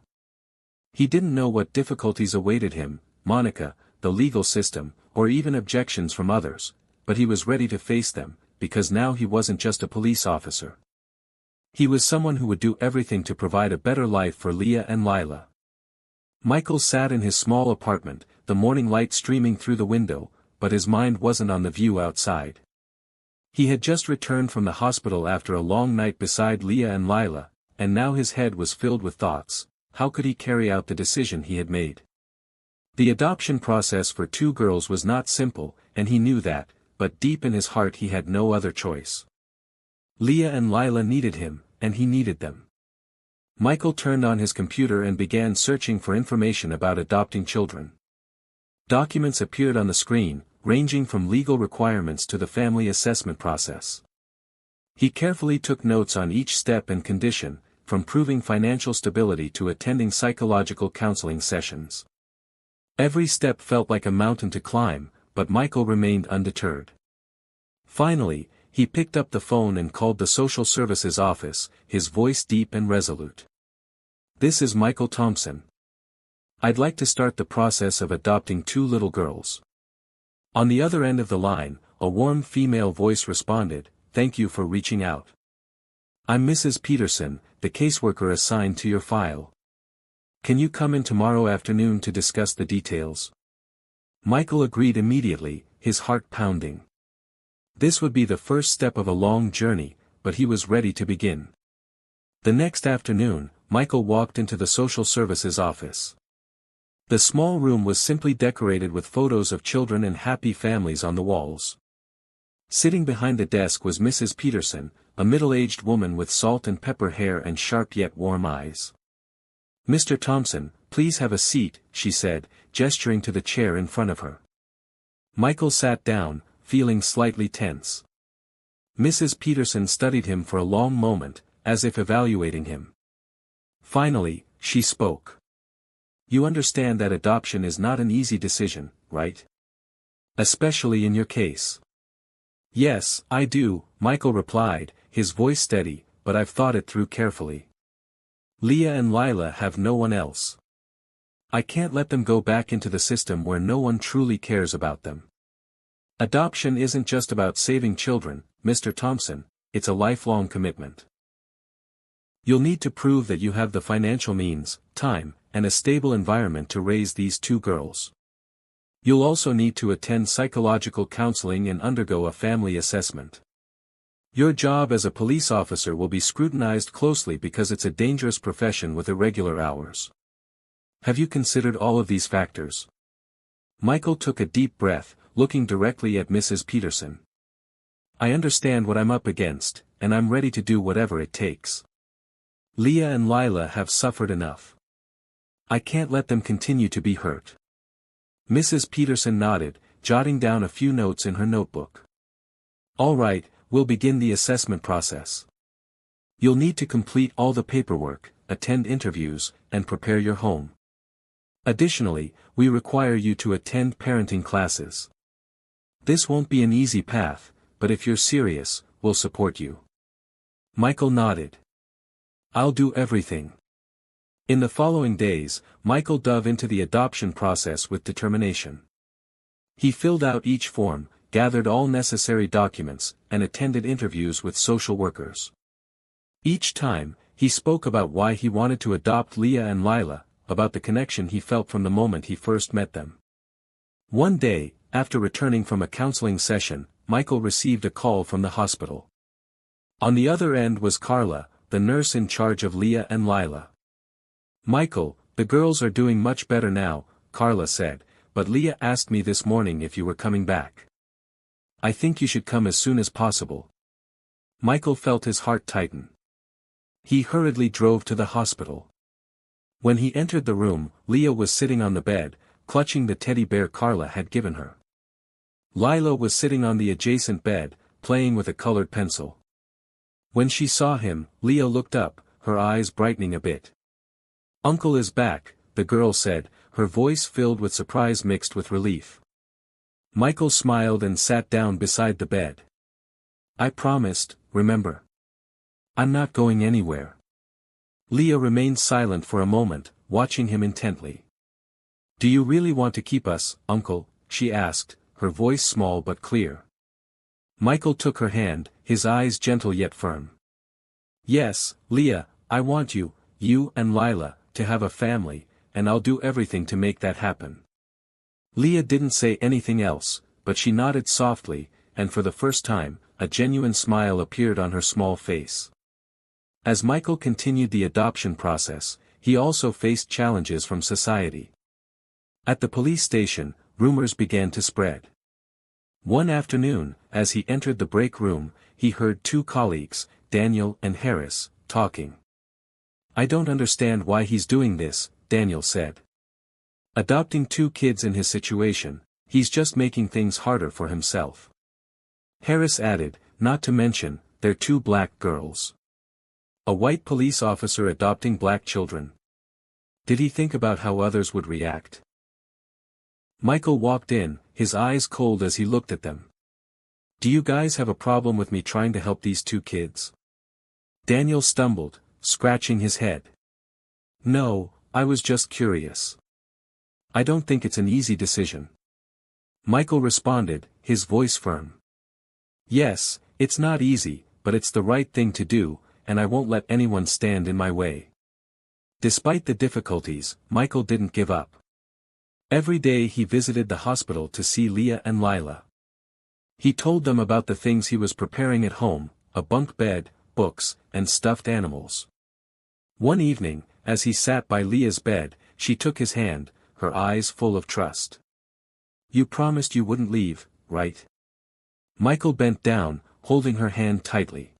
He didn't know what difficulties awaited him, Monica, the legal system, or even objections from others, but he was ready to face them, because now he wasn't just a police officer. He was someone who would do everything to provide a better life for Leah and Lila. Michael sat in his small apartment, the morning light streaming through the window, but his mind wasn't on the view outside. He had just returned from the hospital after a long night beside Leah and Lila, and now his head was filled with thoughts. How could he carry out the decision he had made? The adoption process for two girls was not simple, and he knew that, but deep in his heart he had no other choice. Leah and Lila needed him, and he needed them. Michael turned on his computer and began searching for information about adopting children. Documents appeared on the screen, ranging from legal requirements to the family assessment process. He carefully took notes on each step and condition, from proving financial stability to attending psychological counseling sessions. Every step felt like a mountain to climb, but Michael remained undeterred. Finally, he picked up the phone and called the social services office, his voice deep and resolute. "This is Michael Thompson. I'd like to start the process of adopting two little girls." On the other end of the line, a warm female voice responded, "Thank you for reaching out. I'm Mrs. Peterson, the caseworker assigned to your file. Can you come in tomorrow afternoon to discuss the details?" Michael agreed immediately, his heart pounding. This would be the first step of a long journey, but he was ready to begin. The next afternoon, Michael walked into the social services office. The small room was simply decorated with photos of children and happy families on the walls. Sitting behind the desk was Mrs. Peterson, a middle-aged woman with salt and pepper hair and sharp yet warm eyes. "Mr. Thompson, please have a seat," she said, gesturing to the chair in front of her. Michael sat down, feeling slightly tense. Mrs. Peterson studied him for a long moment, as if evaluating him. Finally, she spoke. "You understand that adoption is not an easy decision, right? Especially in your case." "Yes, I do," Michael replied, his voice steady, "but I've thought it through carefully. Leah and Lila have no one else. I can't let them go back into the system where no one truly cares about them. Adoption isn't just about saving children, Mr. Thompson, it's a lifelong commitment. You'll need to prove that you have the financial means, time, and a stable environment to raise these two girls. You'll also need to attend psychological counseling and undergo a family assessment. Your job as a police officer will be scrutinized closely because it's a dangerous profession with irregular hours. Have you considered all of these factors?" Michael took a deep breath, looking directly at Mrs. Peterson. "I understand what I'm up against, and I'm ready to do whatever it takes. Leah and Lila have suffered enough. I can't let them continue to be hurt." Mrs. Peterson nodded, jotting down a few notes in her notebook. "All right, we'll begin the assessment process. You'll need to complete all the paperwork, attend interviews, and prepare your home. Additionally, we require you to attend parenting classes. This won't be an easy path, but if you're serious, we'll support you." Michael nodded. "I'll do everything." In the following days, Michael dove into the adoption process with determination. He filled out each form, gathered all necessary documents, and attended interviews with social workers. Each time, he spoke about why he wanted to adopt Leah and Lila, about the connection he felt from the moment he first met them. One day, after returning from a counseling session, Michael received a call from the hospital. On the other end was Carla, the nurse in charge of Leah and Lila. "Michael, the girls are doing much better now," Carla said, "but Leah asked me this morning if you were coming back. I think you should come as soon as possible." Michael felt his heart tighten. He hurriedly drove to the hospital. When he entered the room, Leah was sitting on the bed, clutching the teddy bear Carla had given her. Lila was sitting on the adjacent bed, playing with a colored pencil. When she saw him, Leah looked up, her eyes brightening a bit. "Uncle is back," the girl said, her voice filled with surprise mixed with relief. Michael smiled and sat down beside the bed. "I promised, remember? I'm not going anywhere." Leah remained silent for a moment, watching him intently. "Do you really want to keep us, Uncle?" she asked, her voice small but clear. Michael took her hand, his eyes gentle yet firm. "Yes, Leah, I want you and Lila, to have a family, and I'll do everything to make that happen." Leah didn't say anything else, but she nodded softly, and for the first time, a genuine smile appeared on her small face. As Michael continued the adoption process, he also faced challenges from society. At the police station, rumors began to spread. One afternoon, as he entered the break room, he heard two colleagues, Daniel and Harris, talking. "I don't understand why he's doing this," Daniel said. "Adopting two kids in his situation, he's just making things harder for himself." Harris added, "Not to mention, they're two black girls. A white police officer adopting black children. Did he think about how others would react?" Michael walked in, his eyes cold as he looked at them. "Do you guys have a problem with me trying to help these two kids?" Daniel stumbled, scratching his head. "No, I was just curious. I don't think it's an easy decision." Michael responded, his voice firm. "Yes, it's not easy, but it's the right thing to do, and I won't let anyone stand in my way." Despite the difficulties, Michael didn't give up. Every day he visited the hospital to see Leah and Lila. He told them about the things he was preparing at home, a bunk bed, books, and stuffed animals. One evening, as he sat by Leah's bed, she took his hand, her eyes full of trust. "You promised you wouldn't leave, right?" Michael bent down, holding her hand tightly.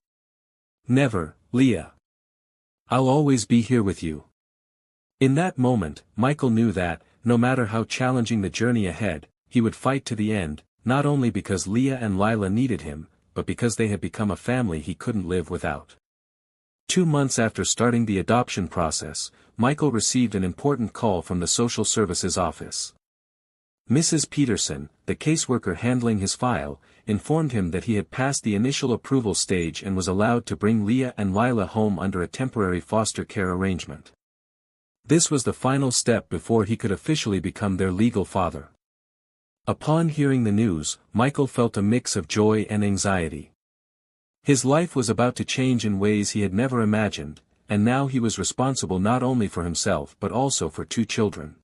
"Never, Leah. I'll always be here with you." In that moment, Michael knew that, no matter how challenging the journey ahead, he would fight to the end, not only because Leah and Lila needed him, but because they had become a family he couldn't live without. 2 months after starting the adoption process, Michael received an important call from the social services office. Mrs. Peterson, the caseworker handling his file, informed him that he had passed the initial approval stage and was allowed to bring Leah and Lila home under a temporary foster care arrangement. This was the final step before he could officially become their legal father. Upon hearing the news, Michael felt a mix of joy and anxiety. His life was about to change in ways he had never imagined, and now he was responsible not only for himself but also for 2 children.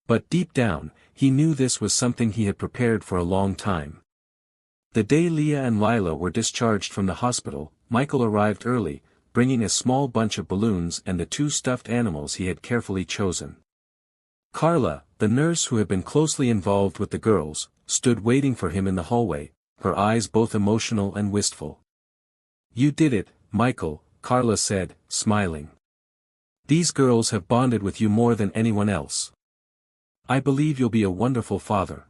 But deep down, he knew this was something he had prepared for a long time. The day Leah and Lila were discharged from the hospital, Michael arrived early, bringing a small bunch of balloons and the 2 stuffed animals he had carefully chosen. Carla, the nurse who had been closely involved with the girls, stood waiting for him in the hallway, her eyes both emotional and wistful. "You did it, Michael," Carla said, smiling. "These girls have bonded with you more than anyone else. I believe you'll be a wonderful father."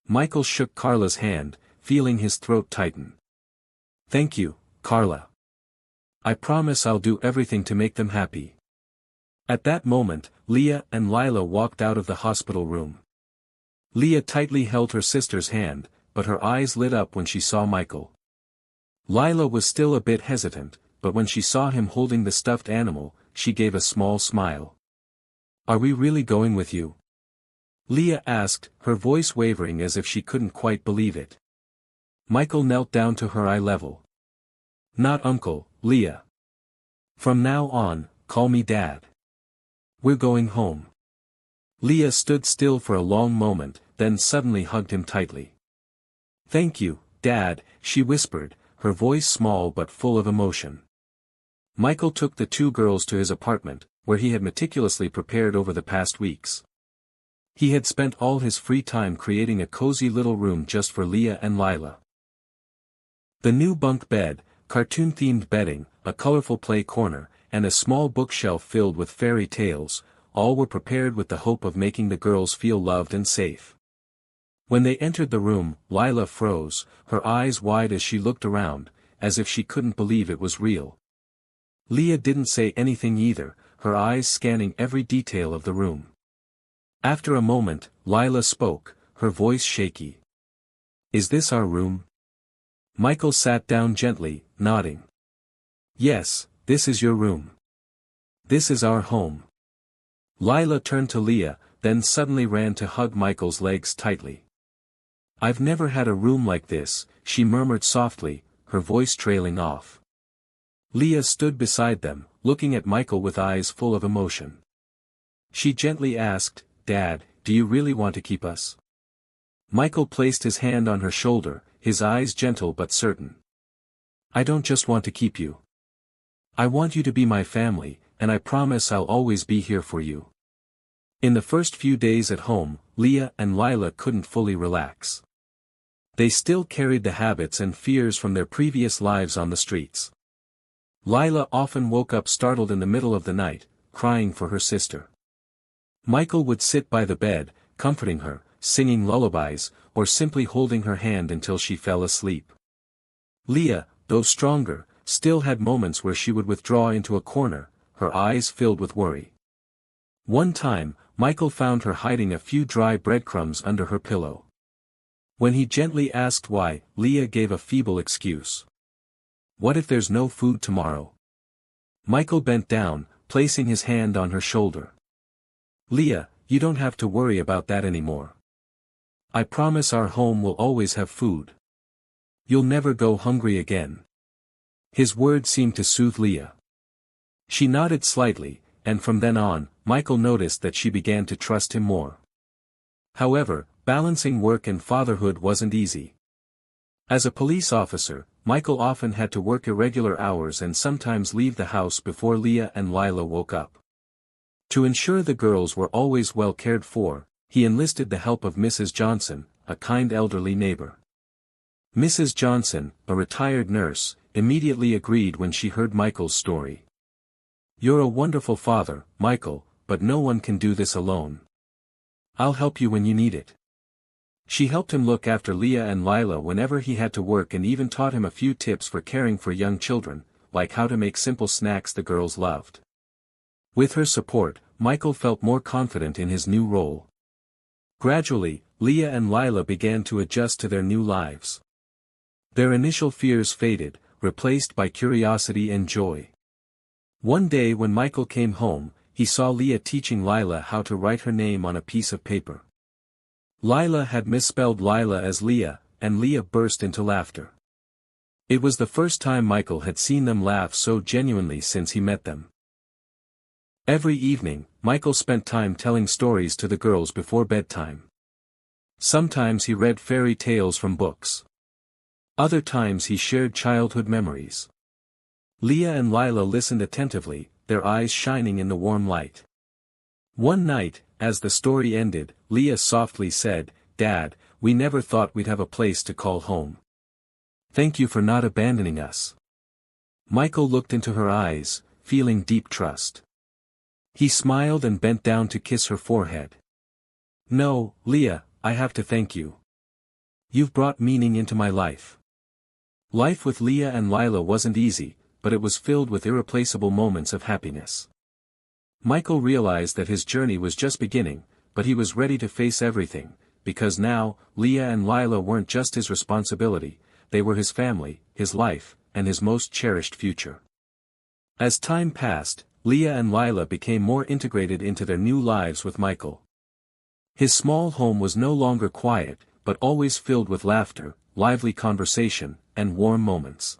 Michael shook Carla's hand, feeling his throat tighten. "Thank you, Carla. I promise I'll do everything to make them happy." At that moment, Leah and Lila walked out of the hospital room. Leah tightly held her sister's hand, but her eyes lit up when she saw Michael. Lila was still a bit hesitant, but when she saw him holding the stuffed animal, she gave a small smile. "Are we really going with you?" Leah asked, her voice wavering as if she couldn't quite believe it. Michael knelt down to her eye level. "Not Uncle, Leah. From now on, call me Dad. We're going home." Leah stood still for a long moment, then suddenly hugged him tightly. "Thank you, Dad," she whispered, her voice small but full of emotion. Michael took the 2 girls to his apartment, where he had meticulously prepared over the past weeks. He had spent all his free time creating a cozy little room just for Leah and Lila. The new bunk bed, cartoon-themed bedding, a colorful play corner, and a small bookshelf filled with fairy tales, all were prepared with the hope of making the girls feel loved and safe. When they entered the room, Lila froze, her eyes wide as she looked around, as if she couldn't believe it was real. Leah didn't say anything either, her eyes scanning every detail of the room. After a moment, Lila spoke, her voice shaky. "Is this our room?" Michael sat down gently, nodding. "Yes, this is your room. This is our home." Lila turned to Leah, then suddenly ran to hug Michael's legs tightly. "I've never had a room like this," she murmured softly, her voice trailing off. Leah stood beside them, looking at Michael with eyes full of emotion. She gently asked, "Dad, do you really want to keep us?" Michael placed his hand on her shoulder, his eyes gentle but certain. "I don't just want to keep you. I want you to be my family, and I promise I'll always be here for you." In the first few days at home, Leah and Lila couldn't fully relax. They still carried the habits and fears from their previous lives on the streets. Lila often woke up startled in the middle of the night, crying for her sister. Michael would sit by the bed, comforting her, singing lullabies, or simply holding her hand until she fell asleep. Leah, though stronger, still had moments where she would withdraw into a corner, her eyes filled with worry. One time, Michael found her hiding a few dry breadcrumbs under her pillow. When he gently asked why, Leah gave a feeble excuse. "What if there's no food tomorrow?" Michael bent down, placing his hand on her shoulder. "Leah, you don't have to worry about that anymore. I promise our home will always have food. You'll never go hungry again." His words seemed to soothe Leah. She nodded slightly, and from then on, Michael noticed that she began to trust him more. However, balancing work and fatherhood wasn't easy. As a police officer, Michael often had to work irregular hours and sometimes leave the house before Leah and Lila woke up. To ensure the girls were always well cared for, he enlisted the help of Mrs. Johnson, a kind elderly neighbor. Mrs. Johnson, a retired nurse, immediately agreed when she heard Michael's story. "You're a wonderful father, Michael, but no one can do this alone. I'll help you when you need it." She helped him look after Leah and Lila whenever he had to work and even taught him a few tips for caring for young children, like how to make simple snacks the girls loved. With her support, Michael felt more confident in his new role. Gradually, Leah and Lila began to adjust to their new lives. Their initial fears faded, replaced by curiosity and joy. One day when Michael came home, he saw Leah teaching Lila how to write her name on a piece of paper. Lila had misspelled Lila as Leah, and Leah burst into laughter. It was the first time Michael had seen them laugh so genuinely since he met them. Every evening, Michael spent time telling stories to the girls before bedtime. Sometimes he read fairy tales from books. Other times he shared childhood memories. Leah and Lila listened attentively, their eyes shining in the warm light. One night, as the story ended, Leah softly said, "Dad, we never thought we'd have a place to call home. Thank you for not abandoning us." Michael looked into her eyes, feeling deep trust. He smiled and bent down to kiss her forehead. "No, Leah, I have to thank you. You've brought meaning into my life." Life with Leah and Lila wasn't easy, but it was filled with irreplaceable moments of happiness. Michael realized that his journey was just beginning, but he was ready to face everything, because now, Leah and Lila weren't just his responsibility, they were his family, his life, and his most cherished future. As time passed, Leah and Lila became more integrated into their new lives with Michael. His small home was no longer quiet, but always filled with laughter, lively conversation, and warm moments.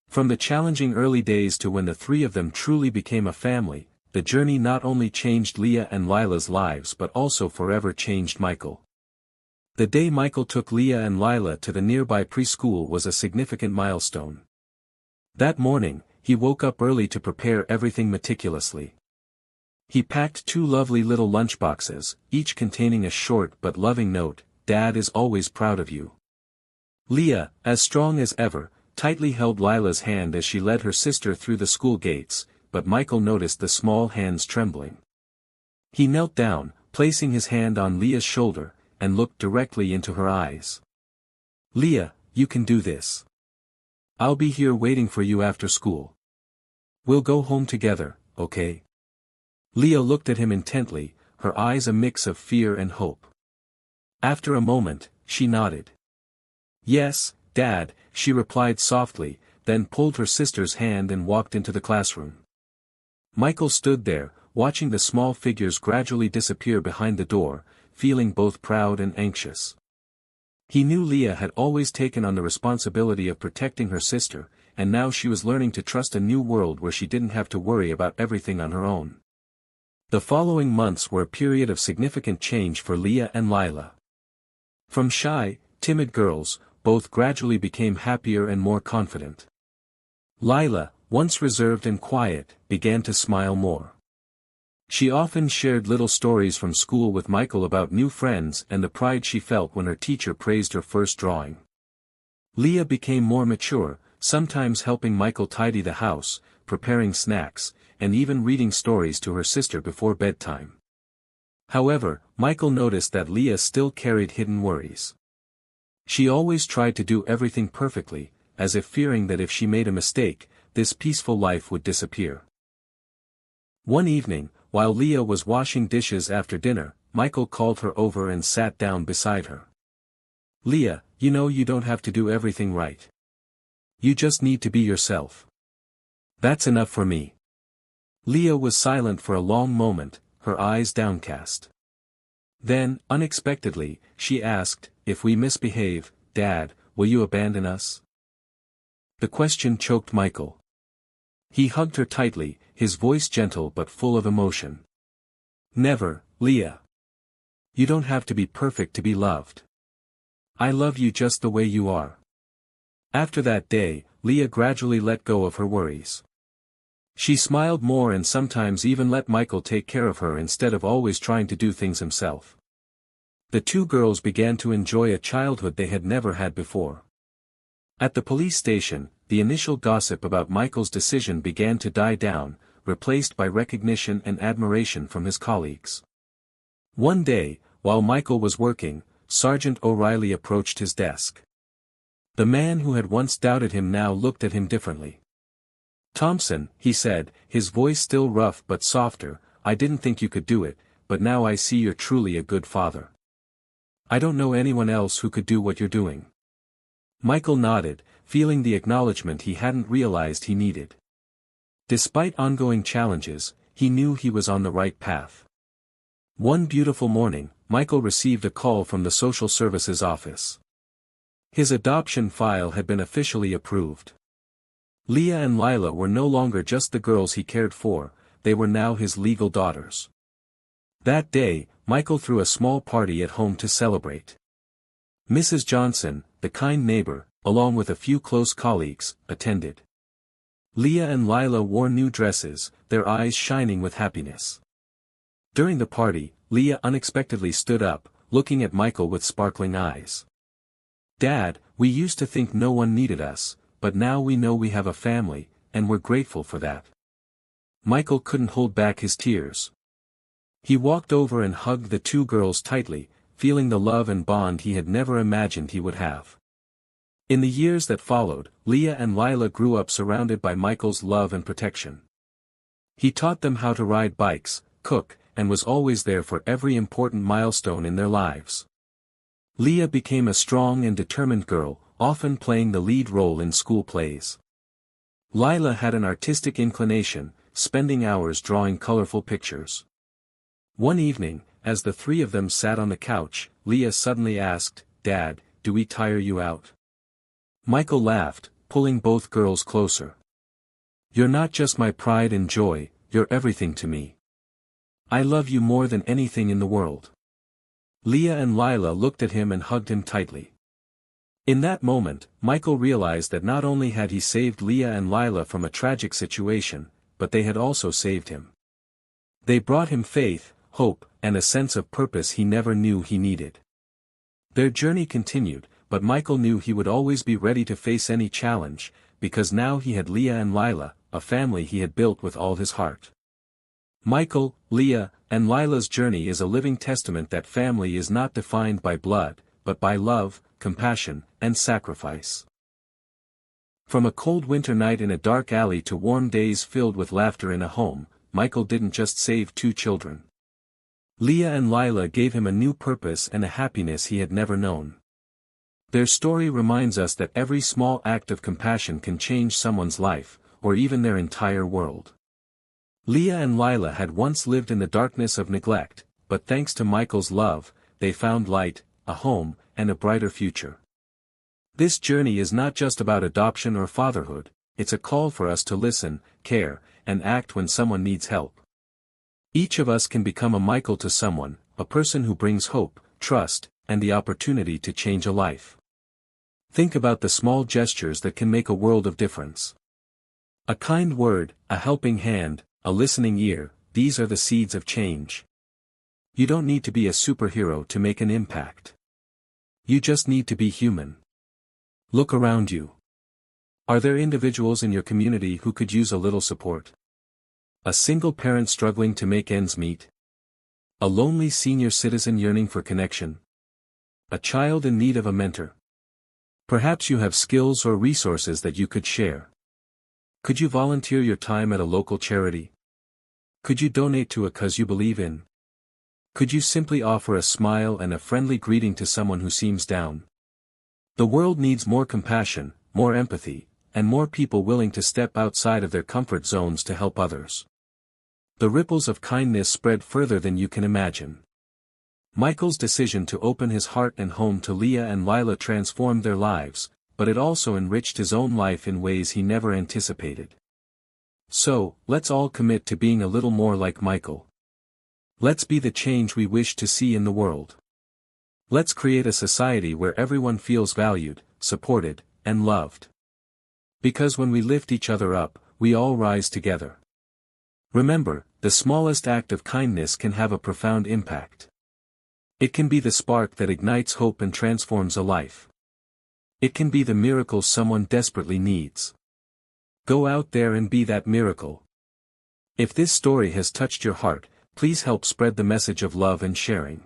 From the challenging early days to when the three of them truly became a family, the journey not only changed Leah and Lila's lives but also forever changed Michael. The day Michael took Leah and Lila to the nearby preschool was a significant milestone. That morning, he woke up early to prepare everything meticulously. He packed 2 lovely little lunchboxes, each containing a short but loving note, "Dad is always proud of you." Leah, as strong as ever, tightly held Lila's hand as she led her sister through the school gates, but Michael noticed the small hands trembling. He knelt down, placing his hand on Leah's shoulder, and looked directly into her eyes. "Leah, you can do this. I'll be here waiting for you after school. We'll go home together, okay? Leah looked at him intently, her eyes a mix of fear and hope. After a moment, she nodded. Yes, Dad, she replied softly, then pulled her sister's hand and walked into the classroom. Michael stood there, watching the small figures gradually disappear behind the door, feeling both proud and anxious. He knew Leah had always taken on the responsibility of protecting her sister, and now she was learning to trust a new world where she didn't have to worry about everything on her own. The following months were a period of significant change for Leah and Lila. From shy, timid girls, both gradually became happier and more confident. Lila, once reserved and quiet, began to smile more. She often shared little stories from school with Michael about new friends and the pride she felt when her teacher praised her first drawing. Leah became more mature, sometimes helping Michael tidy the house, preparing snacks, and even reading stories to her sister before bedtime. However, Michael noticed that Leah still carried hidden worries. She always tried to do everything perfectly, as if fearing that if she made a mistake, this peaceful life would disappear. One evening, while Leah was washing dishes after dinner, Michael called her over and sat down beside her. Leah, you know you don't have to do everything right. You just need to be yourself. That's enough for me. Leah was silent for a long moment, her eyes downcast. Then, unexpectedly, she asked, if we misbehave, Dad, will you abandon us? The question choked Michael. He hugged her tightly, his voice gentle but full of emotion. Never, Leah. You don't have to be perfect to be loved. I love you just the way you are. After that day, Leah gradually let go of her worries. She smiled more and sometimes even let Michael take care of her instead of always trying to do things himself. The two girls began to enjoy a childhood they had never had before. At the police station, the initial gossip about Michael's decision began to die down, replaced by recognition and admiration from his colleagues. One day, while Michael was working, Sergeant O'Reilly approached his desk. The man who had once doubted him now looked at him differently. Thompson, he said, his voice still rough but softer, I didn't think you could do it, but now I see you're truly a good father. I don't know anyone else who could do what you're doing. Michael nodded, feeling the acknowledgement he hadn't realized he needed. Despite ongoing challenges, he knew he was on the right path. One beautiful morning, Michael received a call from the social services office. His adoption file had been officially approved. Leah and Lila were no longer just the girls he cared for, they were now his legal daughters. That day, Michael threw a small party at home to celebrate. Mrs. Johnson, the kind neighbor, along with a few close colleagues, attended. Leah and Lila wore new dresses, their eyes shining with happiness. During the party, Leah unexpectedly stood up, looking at Michael with sparkling eyes. Dad, we used to think no one needed us, but now we know we have a family, and we're grateful for that. Michael couldn't hold back his tears. He walked over and hugged the two girls tightly, feeling the love and bond he had never imagined he would have. In the years that followed, Leah and Lila grew up surrounded by Michael's love and protection. He taught them how to ride bikes, cook, and was always there for every important milestone in their lives. Leah became a strong and determined girl, often playing the lead role in school plays. Lila had an artistic inclination, spending hours drawing colorful pictures. One evening, as the three of them sat on the couch, Leah suddenly asked, Dad, do we tire you out? Michael laughed, pulling both girls closer. You're not just my pride and joy, you're everything to me. I love you more than anything in the world. Leah and Lila looked at him and hugged him tightly. In that moment, Michael realized that not only had he saved Leah and Lila from a tragic situation, but they had also saved him. They brought him faith, hope, and a sense of purpose he never knew he needed. Their journey continued, but Michael knew he would always be ready to face any challenge, because now he had Leah and Lila, a family he had built with all his heart. Michael, Leah, and Lila's journey is a living testament that family is not defined by blood, but by love, compassion, and sacrifice. From a cold winter night in a dark alley to warm days filled with laughter in a home, Michael didn't just save 2 children. Leah and Lila gave him a new purpose and a happiness he had never known. Their story reminds us that every small act of compassion can change someone's life, or even their entire world. Leah and Lila had once lived in the darkness of neglect, but thanks to Michael's love, they found light, a home, and a brighter future. This journey is not just about adoption or fatherhood, it's a call for us to listen, care, and act when someone needs help. Each of us can become a Michael to someone, a person who brings hope, trust, and the opportunity to change a life. Think about the small gestures that can make a world of difference. A kind word, a helping hand, a listening ear, these are the seeds of change. You don't need to be a superhero to make an impact. You just need to be human. Look around you. Are there individuals in your community who could use a little support? A single parent struggling to make ends meet? A lonely senior citizen yearning for connection? A child in need of a mentor? Perhaps you have skills or resources that you could share. Could you volunteer your time at a local charity? Could you donate to a cause you believe in? Could you simply offer a smile and a friendly greeting to someone who seems down? The world needs more compassion, more empathy, and more people willing to step outside of their comfort zones to help others. The ripples of kindness spread further than you can imagine. Michael's decision to open his heart and home to Leah and Lila transformed their lives, but it also enriched his own life in ways he never anticipated. So, let's all commit to being a little more like Michael. Let's be the change we wish to see in the world. Let's create a society where everyone feels valued, supported, and loved. Because when we lift each other up, we all rise together. Remember, the smallest act of kindness can have a profound impact. It can be the spark that ignites hope and transforms a life. It can be the miracle someone desperately needs. Go out there and be that miracle. If this story has touched your heart, please help spread the message of love and sharing.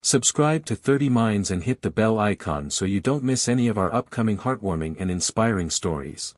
Subscribe to 30 Minds and hit the bell icon so you don't miss any of our upcoming heartwarming and inspiring stories.